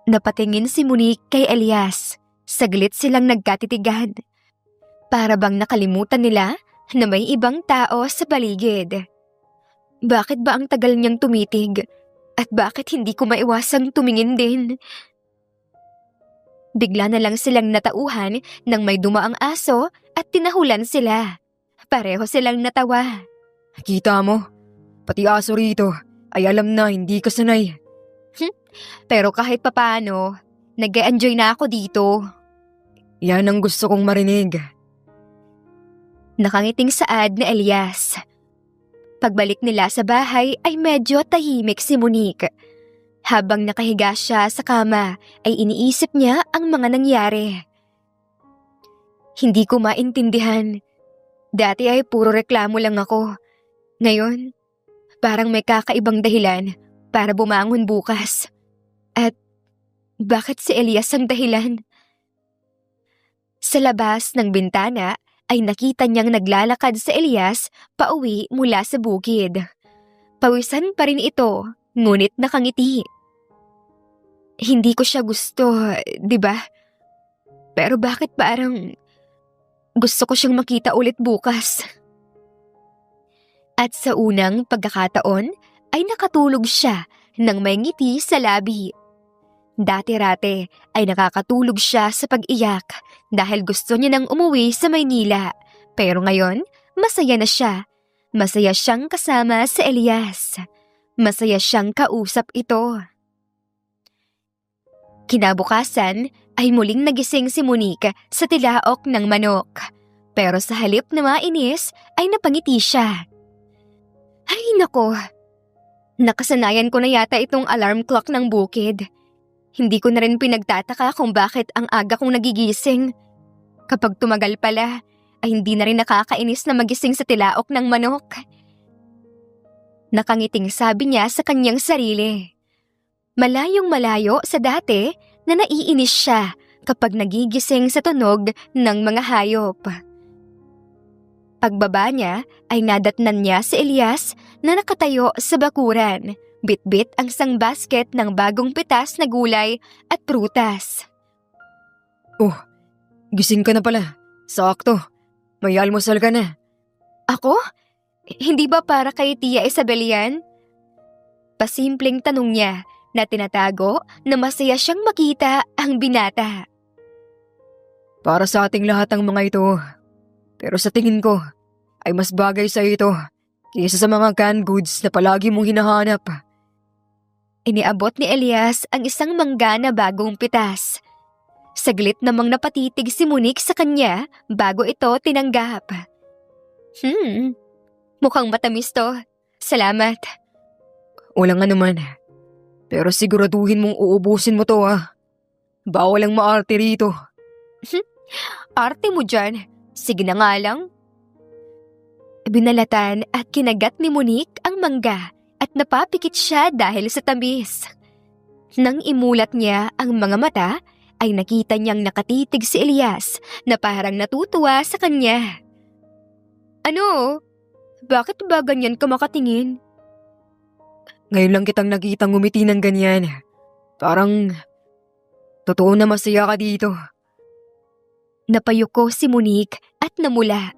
Napatingin si Monique kay Elias. Saglit silang nagkatitigan. Para bang nakalimutan nila na may ibang tao sa paligid. Bakit ba ang tagal niyang tumitig? At bakit hindi ko maiwasang tumingin din? Bigla na lang silang natauhan nang may dumaang aso at tinahulan sila. Pareho silang natawa. Kita mo, pati aso rito ay alam na hindi ka sanay. Pero kahit papaano, nag-e-enjoy na ako dito. Yan ang gusto kong marinig. Nakangiting saad ni Elias. Pagbalik nila sa bahay ay medyo tahimik si Monique. Habang nakahiga siya sa kama ay iniisip niya ang mga nangyari. Hindi ko maintindihan. Dati ay puro reklamo lang ako. Ngayon, parang may kakaibang dahilan para bumangon bukas. At bakit si Elias ang dahilan? Sa labas ng bintana ay nakita niyang naglalakad si Elias pauwi mula sa bukid. Pawisan pa rin ito, ngunit nakangiti. Hindi ko siya gusto, di ba? Pero bakit parang gusto ko siyang makita ulit bukas? At sa unang pagkakataon ay nakatulog siya nang may ngiti sa labi. Dati-rate ay nakakatulog siya sa pag-iyak dahil gusto niya nang umuwi sa Maynila. Pero ngayon, masaya na siya. Masaya siyang kasama si Elias. Masaya siyang kausap ito. Kinabukasan ay muling nagising si Monique sa tilaok ng manok. Pero sa halip na mainis ay napangiti siya. Ay nako, nakasanayan ko na yata itong alarm clock ng bukid. Hindi ko na rin pinagtataka kung bakit ang aga kong nagigising. Kapag tumagal pala, ay hindi na rin nakakainis na magising sa tilaok ng manok. Nakangiting sabi niya sa kanyang sarili. Malayong malayo sa dati na naiinis siya kapag nagigising sa tunog ng mga hayop. Pagbaba niya ay nadatnan niya si Elias na nakatayo sa bakuran. Bit-bit ang isang basket ng bagong pitas na gulay at prutas. Oh, gising ka na pala. Sakto. May almusal ka na. Ako? Hindi ba para kay Tia Isabel yan? Pasimpleng tanong niya na tinatago na masaya siyang makita ang binata. Para sa ating lahat ang mga ito. Pero sa tingin ko, ay mas bagay sa ito kaysa sa mga canned goods na palagi mong hinahanap. Iniabot ni Elias ang isang mangga na bagong pitas. Saglit namang napatitig si Monique sa kanya bago ito tinanggap. Mukhang matamis to. Salamat. Walang anuman. Pero siguraduhin mong uubusin mo to Bawal ang maarte rito. Arte mo dyan. Sige na nga lang. Binalatan at kinagat ni Monique ang mangga at napapikit siya dahil sa tamis. Nang imulat niya ang mga mata, ay nakita niyang nakatitig si Elias na parang natutuwa sa kanya. Ano? Bakit ba ganyan ka makatingin? Ngayon lang kitang nakitang ngumiti ng ganyan. Parang totoo na masaya ka dito. Napayuko si Monique at namula.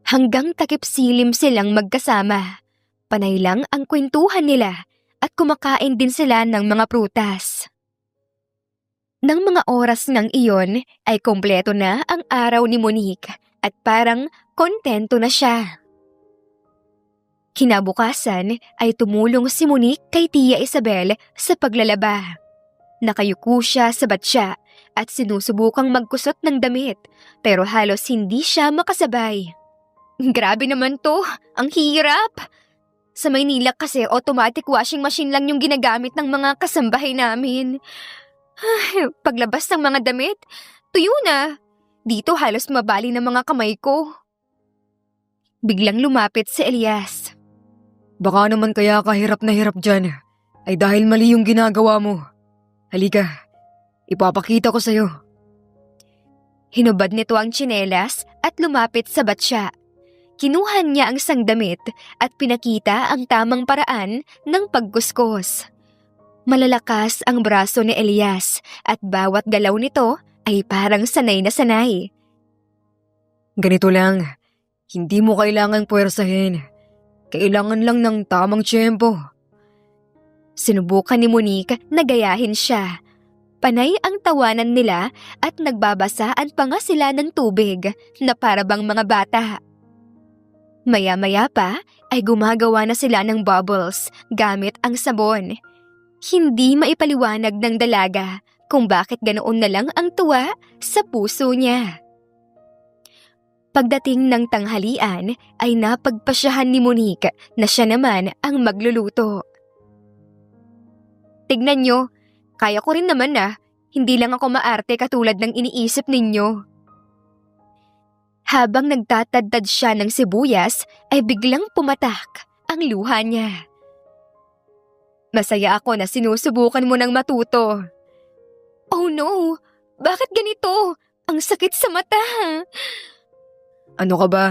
Hanggang takip silim silang magkasama. Panay lang ang kwentuhan nila at kumakain din sila ng mga prutas. Nang mga oras ng iyon ay kompleto na ang araw ni Monique at parang kontento na siya. Kinabukasan ay tumulong si Monique kay Tia Isabel sa paglalaba. Nakayuko siya sa batya at sinusubukang magkusot ng damit pero halos hindi siya makasabay. Grabe naman to, ang hirap! Sa Maynila kasi automatic washing machine lang yung ginagamit ng mga kasambahay namin. Paglabas ng mga damit, tuyo na. Dito halos mabali ng mga kamay ko. Biglang lumapit si Elias. Baka naman kaya ka hirap na hirap dyan ay dahil mali yung ginagawa mo. Halika, ipapakita ko sa'yo. Hinubad nito ang tsinelas at lumapit sa batya. Kinuha niya ang isang damit at pinakita ang tamang paraan ng pagkuskos. Malalakas ang braso ni Elias at bawat galaw nito ay parang sanay na sanay. Ganito lang, hindi mo kailangang puwersahin. Kailangan lang ng tamang tiyempo. Sinubukan ni Monique na gayahin siya. Panay ang tawanan nila at nagbabasaan pa nga sila ng tubig na parabang mga bata. Maya-maya pa ay gumagawa na sila ng bubbles gamit ang sabon. Hindi maipaliwanag ng dalaga kung bakit ganoon na lang ang tuwa sa puso niya. Pagdating ng tanghalian ay napagpasyahan ni Monique na siya naman ang magluluto. Tignan nyo, kaya ko rin naman hindi lang ako maarte katulad ng iniisip ninyo. Habang nagtatadtad siya ng sibuyas ay biglang pumatak ang luha niya. Masaya ako na sinusubukan mo ng matuto. Oh no! Bakit ganito? Ang sakit sa mata! Ano ka ba?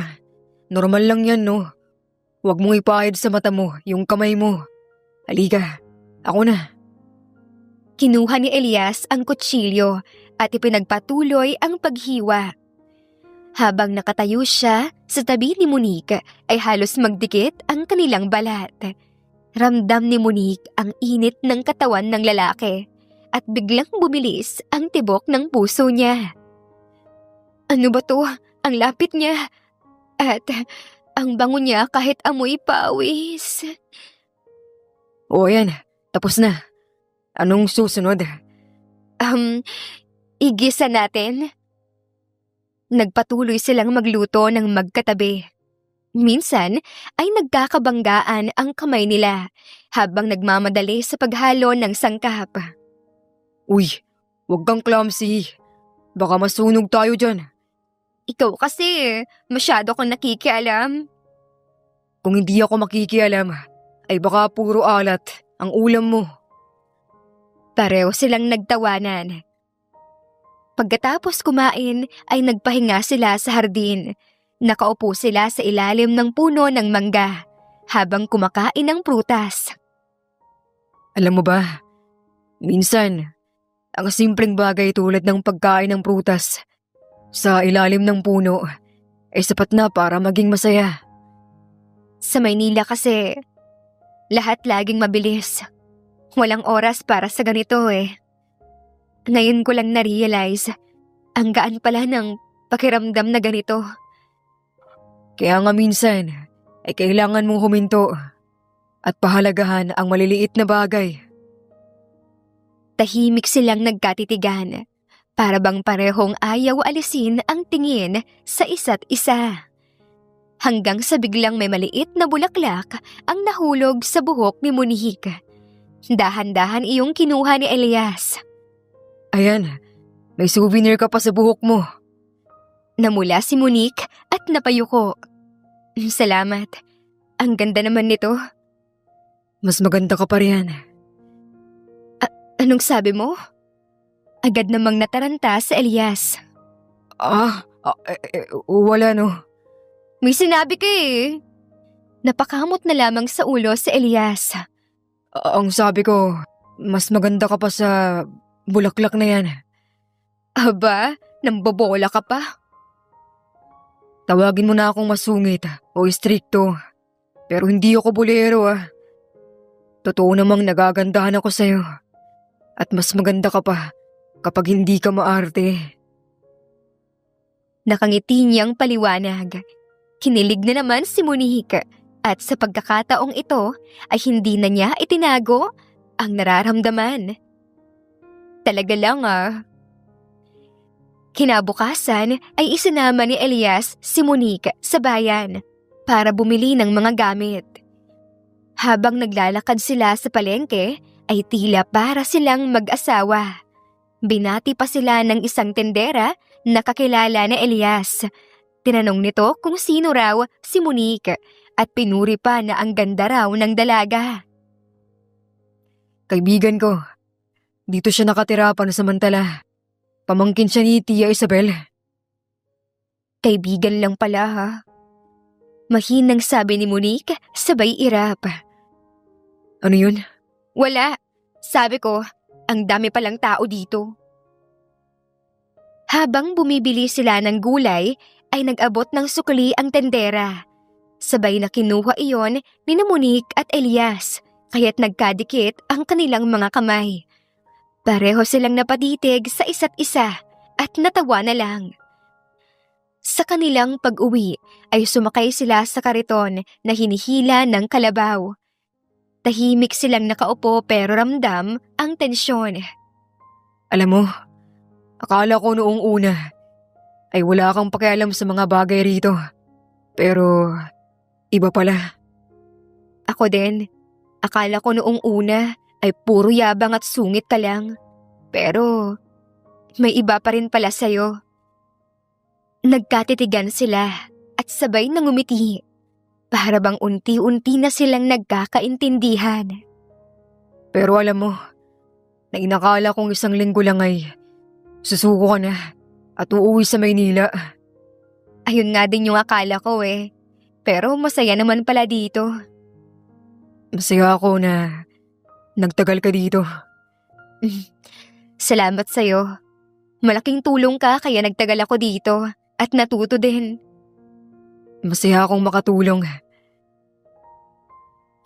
Normal lang yan, no? huwag mong ipahid sa mata mo yung kamay mo. Halika, ako na. Kinuha ni Elias ang kutsilyo at ipinagpatuloy ang paghiwa. Habang nakatayo siya sa tabi ni Monique ay halos magdikit ang kanilang balat. Ramdam ni Monique ang init ng katawan ng lalaki at biglang bumilis ang tibok ng puso niya. Ano ba to? Ang lapit niya. At ang bango niya kahit amoy pawis. O yan, tapos na. Anong susunod? Igisa natin. Nagpatuloy silang magluto ng magkatabi. Minsan ay nagkakabanggaan ang kamay nila habang nagmamadali sa paghalo ng sangkap. Uy, huwag kang clumsy. Baka masunog tayo dyan. Ikaw kasi, masyado kang nakikialam. Kung hindi ako makikialam, ay baka puro alat ang ulam mo. Pareho silang nagtawanan. Pagkatapos kumain ay nagpahinga sila sa hardin. Nakaupo sila sa ilalim ng puno ng mangga habang kumakain ng prutas. Alam mo ba, minsan, ang simpleng bagay tulad ng pagkain ng prutas sa ilalim ng puno ay sapat na para maging masaya. Sa Maynila kasi, lahat laging mabilis. Walang oras para sa ganito eh. Ngayon ko lang na-realize, ang gaan pala ng pakiramdam na ganito. Kaya nga minsan ay kailangan mong huminto at pahalagahan ang maliliit na bagay. Tahimik silang nagkatitigan, para bang parehong ayaw alisin ang tingin sa isa't isa. Hanggang sa biglang may maliit na bulaklak ang nahulog sa buhok ni Monique. Dahan-dahan iyong kinuha ni Elias. Ayan, may souvenir ka pa sa buhok mo. Namula si Monique at napayuko. Salamat. Ang ganda naman nito. Mas maganda ka pa riyan. Anong sabi mo? Agad namang nataranta sa Elias. Wala no. May sinabi ka eh. Napakamot na lamang sa ulo si Elias. Ang sabi ko, mas maganda ka pa sa bulaklak na yan. Aba, nambobola ka pa. Tawagin mo na akong masungit o istrikto. Pero hindi ako bolero Totoo namang nagagandahan ako sa'yo. At mas maganda ka pa kapag hindi ka maarte. Nakangiti niyang paliwanag. Kinilig na naman si Monique at sa pagkakataong ito ay hindi na niya itinago ang nararamdaman. Talaga lang Kinabukasan ay isinama ni Elias si Monique sa bayan para bumili ng mga gamit. Habang naglalakad sila sa palengke ay tila para silang mag-asawa. Binati pa sila ng isang tendera na kakilala ni Elias. Tinanong nito kung sino raw si Monique at pinuri pa na ang ganda raw ng dalaga. Kaibigan ko, dito siya nakatira pansamantala. Pamangkin siya ni Tia Isabel. Kaibigan lang pala ha. Mahinang sabi ni Monique sabay irap. Ano yun? Wala. Sabi ko, ang dami palang tao dito. Habang bumibili sila ng gulay, ay nag-abot ng sukli ang tendera. Sabay na kinuha iyon ni Monique at Elias, kaya't nagkadikit ang kanilang mga kamay. Pareho silang napatitig sa isa't isa at natawa na lang. Sa kanilang pag-uwi ay sumakay sila sa kariton na hinihila ng kalabaw. Tahimik silang nakaupo pero ramdam ang tensyon. Alam mo, akala ko noong una ay wala kang pakialam sa mga bagay rito. Pero iba pala. Ako din, akala ko noong una ay puro yabang at sungit ka lang. Pero may iba pa rin pala sa'yo. Nagkatitigan sila at sabay nangumiti. Para bang unti-unti na silang nagkakaintindihan. Pero alam mo, na inakala kong isang linggo lang ay susuko ka na at uuwi sa Maynila. Ayun nga din yung akala ko eh. pero masaya naman pala dito. Masaya ako na nagtagal ka dito. Salamat sa'yo. Malaking tulong ka kaya nagtagal ako dito at natuto din. Masaya akong makatulong.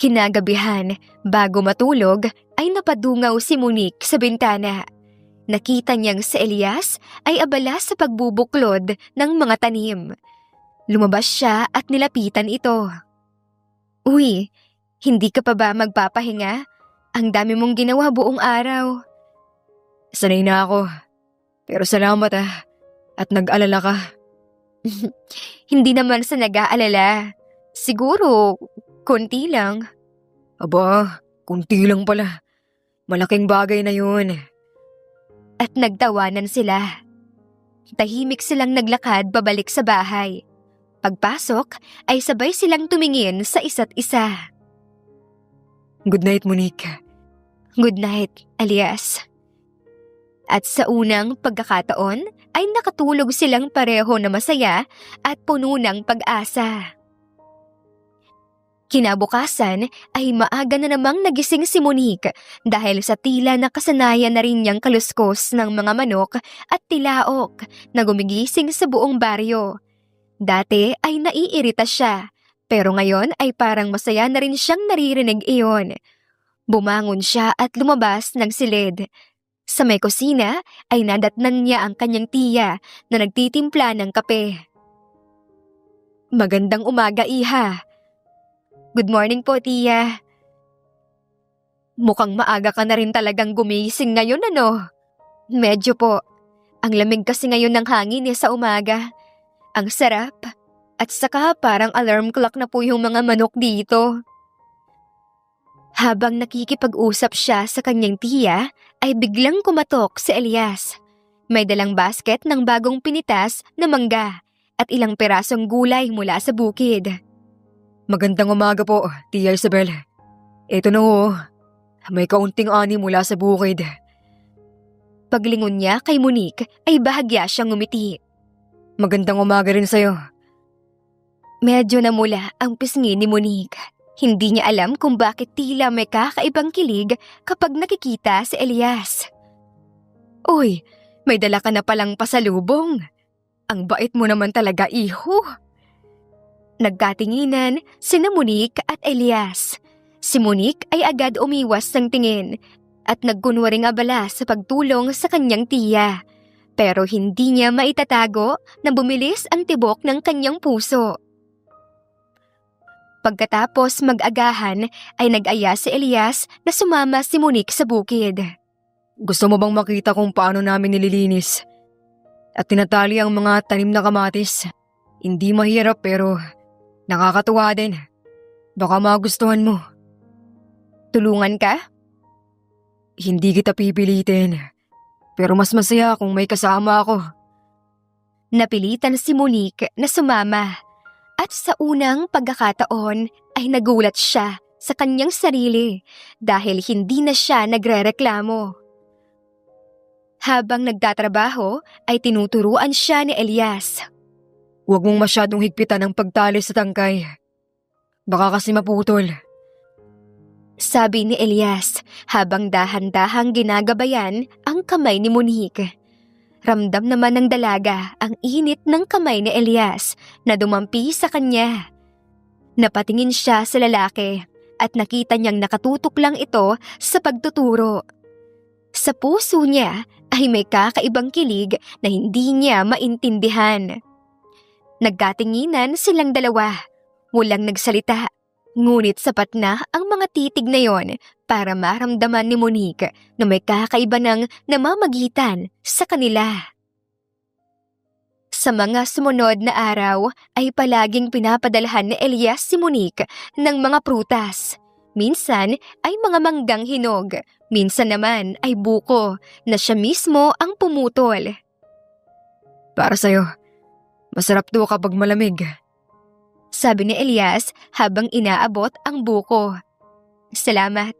Kinagabihan, bago matulog, ay napadungaw si Monique sa bintana. Nakita niyang si Elias ay abala sa pagbubuklod ng mga tanim. Lumabas siya at nilapitan ito. Uy, hindi ka pa ba magpapahinga? Ang dami mong ginawa buong araw. Sanay na ako. Pero salamat at nag-alala ka. Hindi naman sa nag-aalala. Siguro, konti lang. Aba, kunti lang pala. Malaking bagay na yun. At nagtawanan sila. Tahimik silang naglakad pabalik sa bahay. Pagpasok ay sabay silang tumingin sa isa't isa. Good night, Monique. Good night, Elias. At sa unang pagkakataon ay nakatulog silang pareho na masaya at puno ng pag-asa. Kinabukasan ay maaga na namang nagising si Monique dahil sa tila nakasanayan na rin niyang kaluskos ng mga manok at tilaok na gumigising sa buong baryo. Dati ay naiirita siya, pero ngayon ay parang masaya na rin siyang naririnig iyon. Bumangon siya at lumabas ng silid. Sa may kusina ay nadatnan niya ang kanyang tiya na nagtitimpla ng kape. Magandang umaga, Iha. Good morning po, tiya. Mukhang maaga ka na rin talagang gumising ngayon, ano? Medyo po. Ang lamig kasi ngayon ng hangin sa umaga. Ang sarap. At saka parang alarm clock na po yung mga manok dito. Habang nakikipag-usap siya sa kanyang tiya, ay biglang kumatok si Elias. May dalang basket ng bagong pinitas na mangga at ilang perasong gulay mula sa bukid. Magandang umaga po, Tia Isabel. Ito na ho. May kaunting ani mula sa bukid. Paglingon niya kay Monique ay bahagya siyang ngumiti. Magandang umaga rin sa'yo. Medyo namula ang pisngi ni Monique. Hindi niya alam kung bakit tila may kakaibang kilig kapag nakikita si Elias. Uy, may dala ka na palang pasalubong. Ang bait mo naman talaga, iho. Nagkatinginan sina Monique at Elias. Si Monique ay agad umiwas ng tingin at nagkunwaring abala sa pagtulong sa kanyang tiya. Pero hindi niya maitatago na bumilis ang tibok ng kanyang puso. Pagkatapos mag-agahan ay nag-aya si Elias na sumama si Monique sa bukid. Gusto mo bang makita kung paano namin nililinis? At tinatali ang mga tanim na kamatis. Hindi mahirap pero nakakatuwa din. Baka magustuhan mo. Tulungan ka? Hindi kita pipilitin. Pero mas masaya kung may kasama ako. Napilitan si Monique na sumama. At sa unang pagkakataon ay nagulat siya sa kanyang sarili dahil hindi na siya nagrereklamo. Habang nagtatrabaho ay tinuturuan siya ni Elias. Huwag mong masyadong higpitan ang pagtali sa tangkay. Baka kasi maputol. Sabi ni Elias habang dahan-dahang ginagabayan ang kamay ni Monique. Ramdam naman ng dalaga ang init ng kamay ni Elias na dumampi sa kanya. Napatingin siya sa lalaki at nakita niyang nakatutok lang ito sa pagtuturo. Sa puso niya ay may kakaibang kilig na hindi niya maintindihan. Nagkatinginan silang dalawa, walang nagsalita. Ngunit sapat na ang mga titig na yon para maramdaman ni Monique na may kakaiba ng namamagitan sa kanila. Sa mga sumunod na araw ay palaging pinapadalhan ni Elias si Monique ng mga prutas. Minsan ay mga manggang hinog, minsan naman ay buko na siya mismo ang pumutol. Para sa'yo, masarap to kapag malamig. Sabi ni Elias habang inaabot ang buko. Salamat.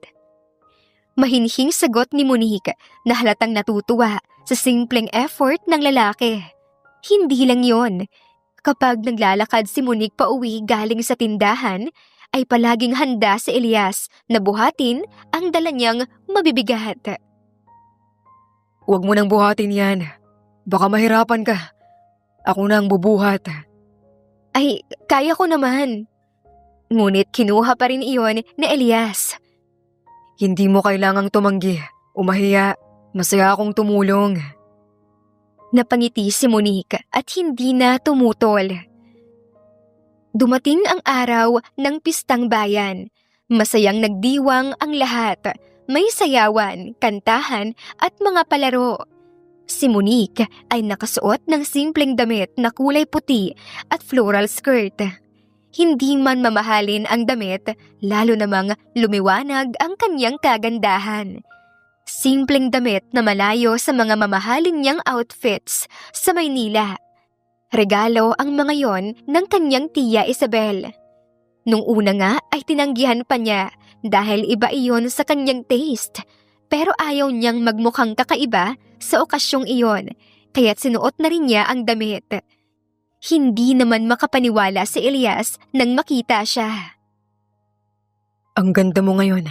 Mahinhing sagot ni Monique na halatang natutuwa sa simpleng effort ng lalaki. Hindi lang yon, Kapag naglalakad si Monique pauwi galing sa tindahan, ay palaging handa si Elias na buhatin ang dala niyang mabibigat. Huwag mo nang buhatin yan. Baka mahirapan ka. Ako na ang bubuhat. Ay, kaya ko naman. Ngunit kinuha pa rin iyon ni Elias. Hindi mo kailangang tumanggi. Umahiya. Masaya akong tumulong. Napangiti si Monique at hindi na tumutol. Dumating ang araw ng pistang bayan. Masayang nagdiwang ang lahat. May sayawan, kantahan at mga palaro. Si Monique ay nakasuot ng simpleng damit na kulay puti at floral skirt. Hindi man mamahalin ang damit, lalo namang lumiwanag ang kanyang kagandahan. Simpleng damit na malayo sa mga mamahalin niyang outfits sa Maynila. Regalo ang mga yon ng kanyang tiya Isabel. Nung una nga ay tinanggihan pa niya dahil iba iyon sa kanyang taste. Pero ayaw niyang magmukhang kakaiba sa okasyong iyon, kaya't sinuot na rin niya ang damit. Hindi naman makapaniwala si Elias nang makita siya. Ang ganda mo ngayon.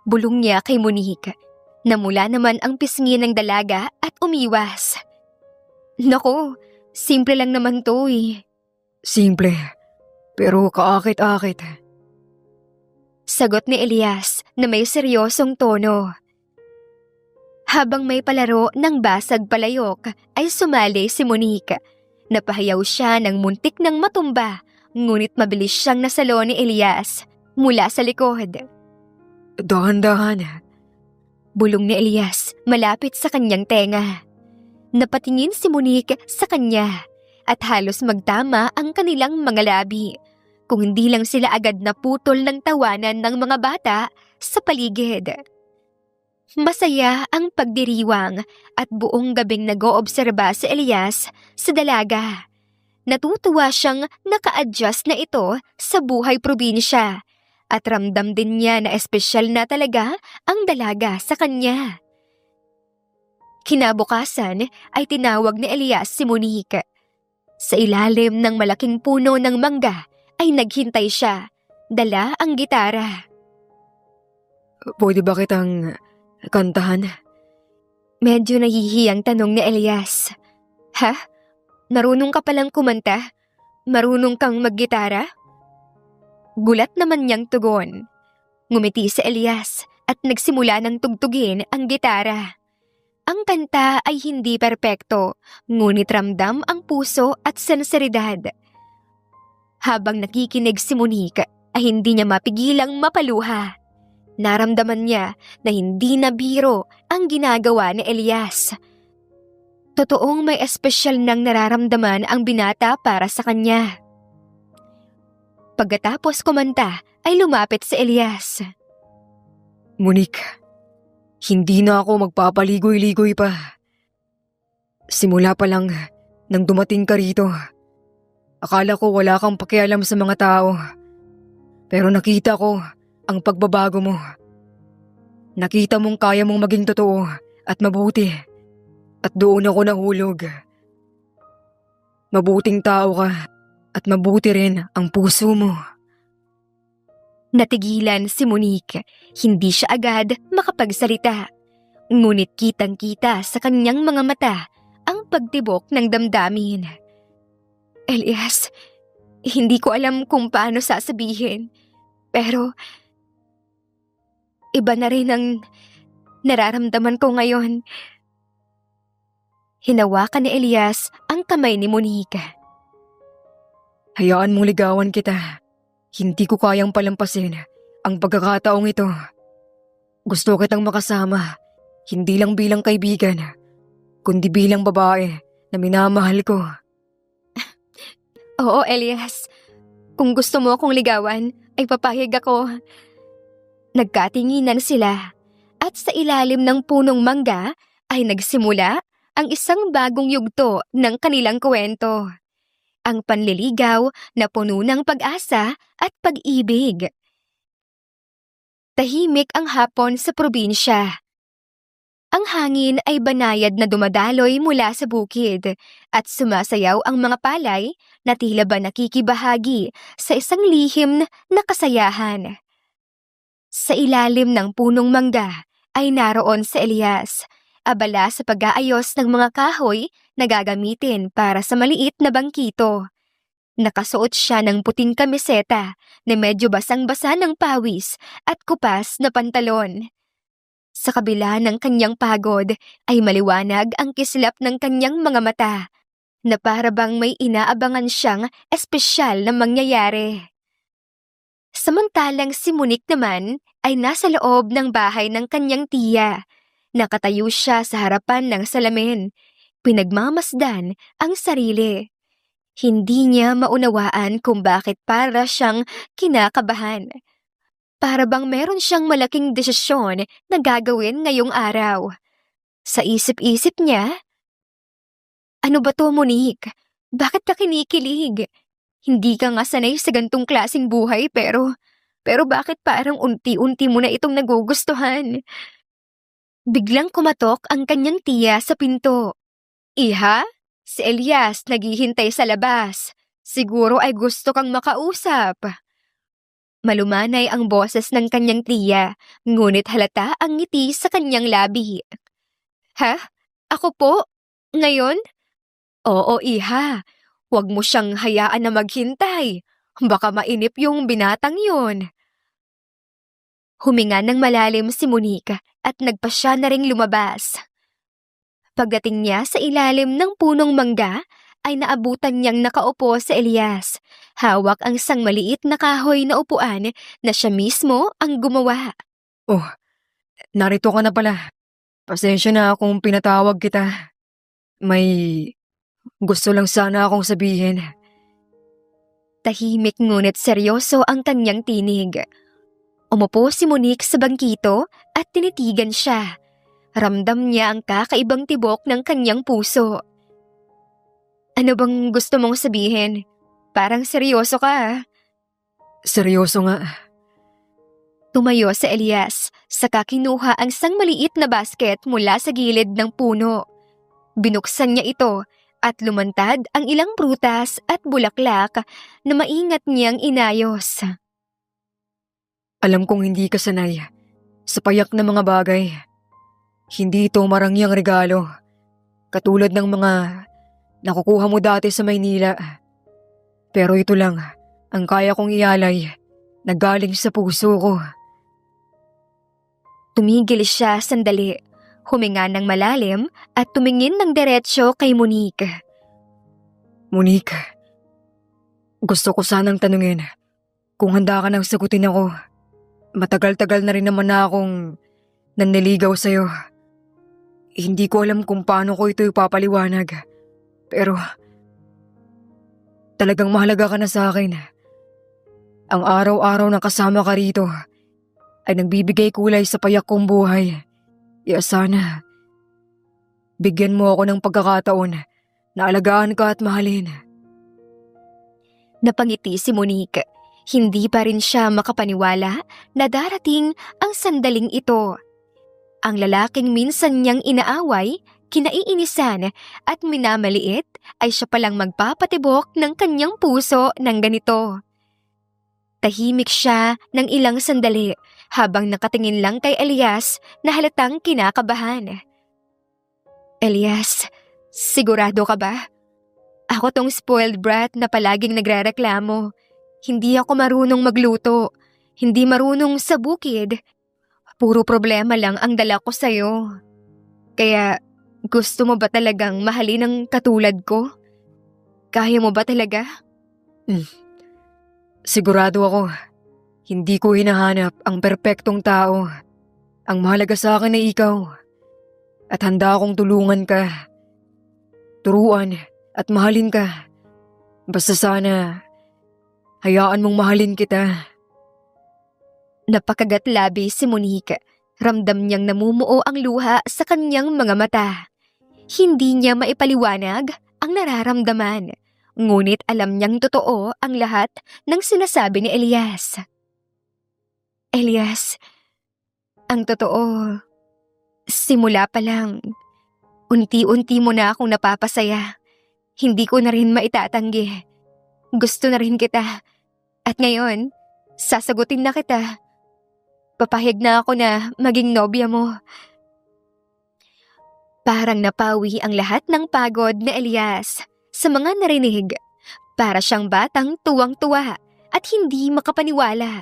Bulong niya kay Monique. Namula naman ang pisngi ng dalaga at umiwas. Nako, simple lang naman to eh. Simple. Pero kaakit-akit. Sagot ni Elias na may seryosong tono. Habang may palaro ng basag palayok ay sumali si Monique. Napahayaw siya ng muntik ng matumba, ngunit mabilis siyang nasalo ni Elias mula sa likod. Dahan-dahan. Bulong ni Elias malapit sa kanyang tenga. Napatingin si Monique sa kanya at halos magtama ang kanilang mga labi. Kung hindi lang sila agad naputol ng tawanan ng mga bata sa paligid. Masaya ang pagdiriwang at buong gabing nag-oobserba si Elias sa dalaga. Natutuwa siyang naka-adjust na ito sa buhay probinsya at ramdam din niya na espesyal na talaga ang dalaga sa kanya. Kinabukasan ay tinawag ni Elias si Monique. Sa ilalim ng malaking puno ng mangga ay naghintay siya, dala ang gitara. Pwede ba kitang kantahan? Medyo nahihiyang tanong ni Elias. Ha? Marunong ka palang kumanta? Marunong kang maggitara? Gulat naman niyang tugon. Ngumiti si Elias at nagsimula ng tugtugin ang gitara. Ang kanta ay hindi perpekto, ngunit ramdam ang puso at senseridad. Habang nakikinig si Monique ay hindi niya mapigilang mapaluha. Naramdaman niya na hindi na biro ang ginagawa ni Elias. Totoong may espesyal nang nararamdaman ang binata para sa kanya. Pagkatapos kumanta ay lumapit si Elias. Monique, hindi na ako magpapaligoy-ligoy pa. Simula pa lang nang dumating ka rito, akala ko wala kang pakialam sa mga tao. Pero nakita ko ang pagbabago mo. Nakita mong kaya mong maging totoo at mabuti. At doon ako nahulog. Mabuting tao ka at mabuti rin ang puso mo. Natigilan si Monique, hindi siya agad makapagsalita. Ngunit kitang-kita sa kanyang mga mata ang pagtibok ng damdamin. Elias, hindi ko alam kung paano sasabihin. Pero, iba na rin ang nararamdaman ko ngayon. Hinawakan ni Elias ang kamay ni Monique. Hayaan mong ligawan kita. Hindi ko kayang palampasin ang pagkakataong ito. Gusto kitang makasama, hindi lang bilang kaibigan, kundi bilang babae na minamahal ko. Oo, Elias. Kung gusto mo akong ligawan, ay papayag ako. Nagkatinginan sila at sa ilalim ng punong mangga ay nagsimula ang isang bagong yugto ng kanilang kwento. Ang panliligaw na puno ng pag-asa at pag-ibig. Tahimik ang hapon sa probinsya. Ang hangin ay banayad na dumadaloy mula sa bukid at sumasayaw ang mga palay na tila ba nakikibahagi sa isang lihim na kasayahan. Sa ilalim ng punong mangga ay naroon si Elias, abala sa pag-aayos ng mga kahoy na gagamitin para sa maliit na bangkito. Nakasuot siya ng puting kamiseta na medyo basang-basa ng pawis at kupas na pantalon. Sa kabila ng kanyang pagod ay maliwanag ang kislap ng kanyang mga mata na para bang may inaabangan siyang espesyal na mangyayari. Samantalang si Monique naman ay nasa loob ng bahay ng kanyang tiya. Nakatayo siya sa harapan ng salamin. Pinagmamasdan ang sarili. Hindi niya maunawaan kung bakit para siyang kinakabahan. Para bang meron siyang malaking desisyon na gagawin ngayong araw. Sa isip-isip niya, ano ba to, Monique? Bakit ka kinikilig? Hindi ka nga sanay sa gantong klaseng buhay pero bakit parang unti-unti mo na itong nagugustuhan? Biglang kumatok ang kanyang tiya sa pinto. Iha? Si Elias naghihintay sa labas. Siguro ay gusto kang makausap. Malumanay ang boses ng kanyang tiya, ngunit halata ang ngiti sa kanyang labi. Ha? Ako po? Ngayon? Oo, iha. Huwag mo siyang hayaan na maghintay. Baka mainip yung binatang yun. Huminga ng malalim si Monique at nagpasya na ring lumabas. Pagdating niya sa ilalim ng punong mangga, ay naabutan niyang nakaupo si Elias. Hawak ang isang maliit na kahoy na upuan na siya mismo ang gumawa. Oh, narito ka na pala. Pasensya na kung pinatawag kita. May gusto lang sana akong sabihin. Tahimik ngunit seryoso ang kanyang tinig. Umupo si Monique sa bangkito at tinitigan siya. Ramdam niya ang kakaibang tibok ng kanyang puso. Ano bang gusto mong sabihin? Parang seryoso ka ah. Seryoso nga. Tumayo si Elias, saka kinuha ang isang maliit na basket mula sa gilid ng puno. Binuksan niya ito at lumantad ang ilang prutas at bulaklak na maingat niyang inayos. Alam kong hindi ka sanay sa payak na mga bagay. Hindi ito marangyang regalo. Katulad ng mga nakukuha mo dati sa Maynila. Pero ito lang ang kaya kong ialay na galing sa puso ko. Tumigil siya sandali, huminga ng malalim at tumingin ng diretsyo kay Monique. Monique, gusto ko sanang tanungin kung handa ka nang sagutin ako. Matagal-tagal na rin naman na akong nanliligaw sa'yo. Hindi ko alam kung paano ko ito ipapaliwanag. Pero talagang mahalaga ka na sa akin. Ang araw-araw na kasama ka rito ay nagbibigay kulay sa payak kong buhay. Kaya sana bigyan mo ako ng pagkakataon na alagaan ka at mahalin. Napangiti si Monique. Hindi pa rin siya makapaniwala na darating ang sandaling ito. Ang lalaking minsan niyang inaaway, kinaiinisan at minamaliit ay siya palang magpapatibok ng kanyang puso ng ganito. Tahimik siya ng ilang sandali habang nakatingin lang kay Elias na halatang kinakabahan. Elias, sigurado ka ba? Ako tong spoiled brat na palaging nagrereklamo. Hindi ako marunong magluto. Hindi marunong sa bukid. Puro problema lang ang dala ko sa'yo. Kaya gusto mo ba talagang mahalin ang katulad ko? Kaya mo ba talaga? Sigurado ako, hindi ko hinahanap ang perpektong tao. Ang mahalaga sa akin ay ikaw. At handa akong tulungan ka, turuan at mahalin ka. Basta sana, hayaan mong mahalin kita. Napakagat labi si Monique. Ramdam niyang namumuo ang luha sa kanyang mga mata. Hindi niya maipaliwanag ang nararamdaman. Ngunit alam niyang totoo ang lahat ng sinasabi ni Elias. Elias, ang totoo, Simula pa lang, unti-unti mo na akong napapasaya. Hindi ko na rin maitatanggi. Gusto na rin kita. At ngayon, sasagutin na kita. Papahig na ako na maging nobya mo. Parang napawi ang lahat ng pagod na Elias sa mga narinig. Para siyang batang tuwang-tuwa at hindi makapaniwala.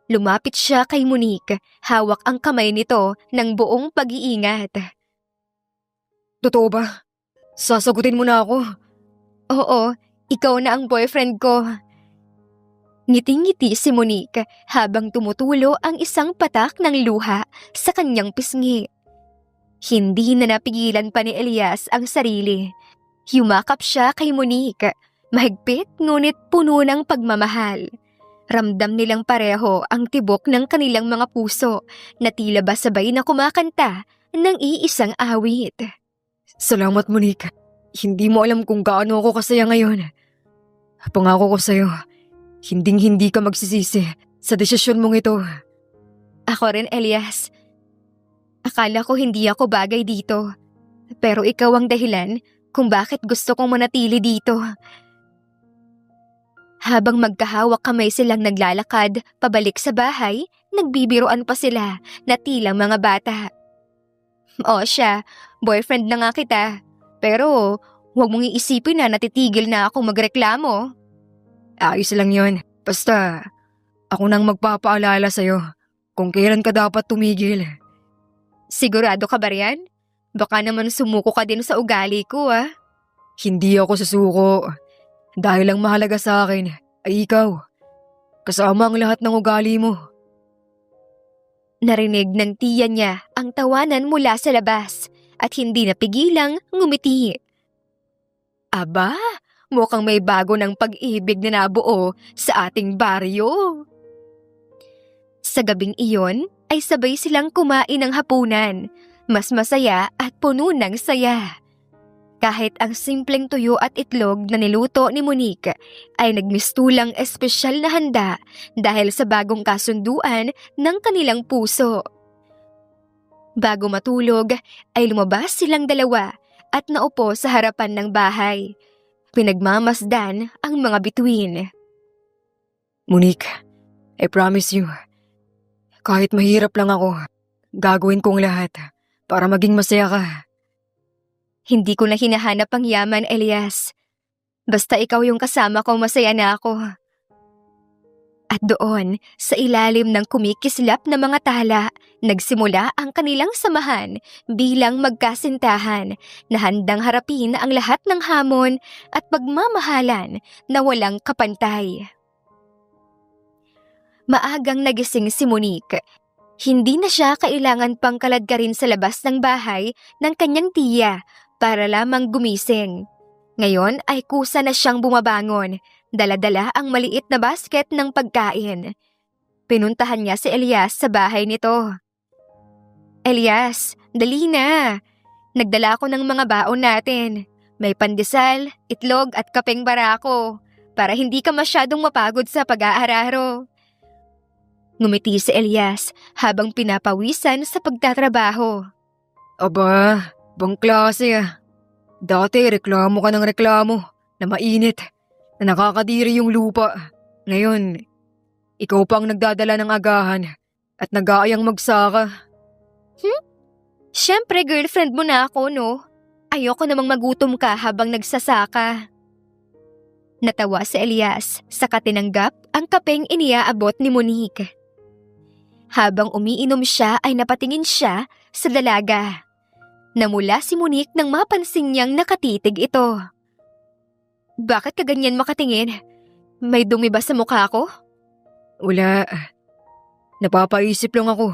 Lumapit siya kay Monique, hawak ang kamay nito ng buong pag-iingat. Totoo ba? Sasagutin mo na ako? Oo, ikaw na ang boyfriend ko. Ngiting-ngiti si Monique habang tumutulo ang isang patak ng luha sa kanyang pisngi. Hindi na napigilan pa ni Elias ang sarili. Yumakap siya kay Monique, mahigpit ngunit puno ng pagmamahal. Ramdam nilang pareho ang tibok ng kanilang mga puso na tila ba sabay na kumakanta ng iisang awit. Salamat, Monique. Hindi mo alam kung gaano ako kasaya ngayon. Pangako ko sa'yo, hinding-hindi ka magsisisi sa desisyon mong ito. Ako rin, Elias. Akala ko hindi ako bagay dito. Pero ikaw ang dahilan kung bakit gusto kong manatili dito. Habang magkahawak kamay silang naglalakad pabalik sa bahay, nagbibiruan pa sila na tila mga bata. O siya, boyfriend na nga kita. Pero huwag mong iisipin na natitigil na akong magreklamo. Ayos lang yon. Basta, ako nang magpapaalala sa'yo kung kailan ka dapat tumigil. Sigurado ka ba riyan? Baka naman sumuko ka din sa ugali ko Hindi ako susuko. Dahil ang mahalaga sa akin ay ikaw. Kasama ang lahat ng ugali mo. Narinig ng tiya niya ang tawanan mula sa labas at hindi napigilang ngumiti. Aba, mukhang may bago ng pag-ibig na nabuo sa ating baryo. Sa gabing iyon ay sabay silang kumain ng hapunan, mas masaya at puno ng saya. Kahit ang simpleng tuyo at itlog na niluto ni Monique ay nagmistulang espesyal na handa dahil sa bagong kasunduan ng kanilang puso. Bago matulog ay lumabas silang dalawa at naupo sa harapan ng bahay. Pinagmamasdan ang mga bituin. Monique, I promise you, kahit mahirap lang ako, gagawin kong lahat para maging masaya ka. Hindi ko na hinahanap ang yaman, Elias. Basta ikaw yung kasama ko, masaya na ako. At doon, sa ilalim ng kumikislap na mga tala, nagsimula ang kanilang samahan bilang magkasintahan na handang harapin ang lahat ng hamon at pagmamahalan na walang kapantay. Maagang nagising si Monique. Hindi na siya kailangan pang kaladkarin sa labas ng bahay ng kanyang tiya para lamang gumising. Ngayon ay kusa na siyang bumabangon, dala-dala ang maliit na basket ng pagkain. Pinuntahan niya si Elias sa bahay nito. Elias, dali na. Nagdala ako ng mga baon natin. May pandesal, itlog at kapeng barako para hindi ka masyadong mapagod sa pag-aararo. Ngumiti si Elias habang pinapawisan sa pagtatrabaho. Aba, bang klase Dati reklamo ka ng reklamo na mainit, na nakakadiri yung lupa. Ngayon, ikaw pang nagdadala ng agahan at nag-aayang magsaka. Siyempre girlfriend mo na ako, no? Ayoko namang magutom ka habang nagsasaka. Natawa si Elias sa katinanggap ang kapeng iniaabot ni Monique. Habang umiinom siya ay napatingin siya sa dalaga. Namula si Monique nang mapansin niyang nakatitig ito. Bakit ka ganyan makatingin? May dumi ba sa mukha ko? Wala. Napapaisip lang ako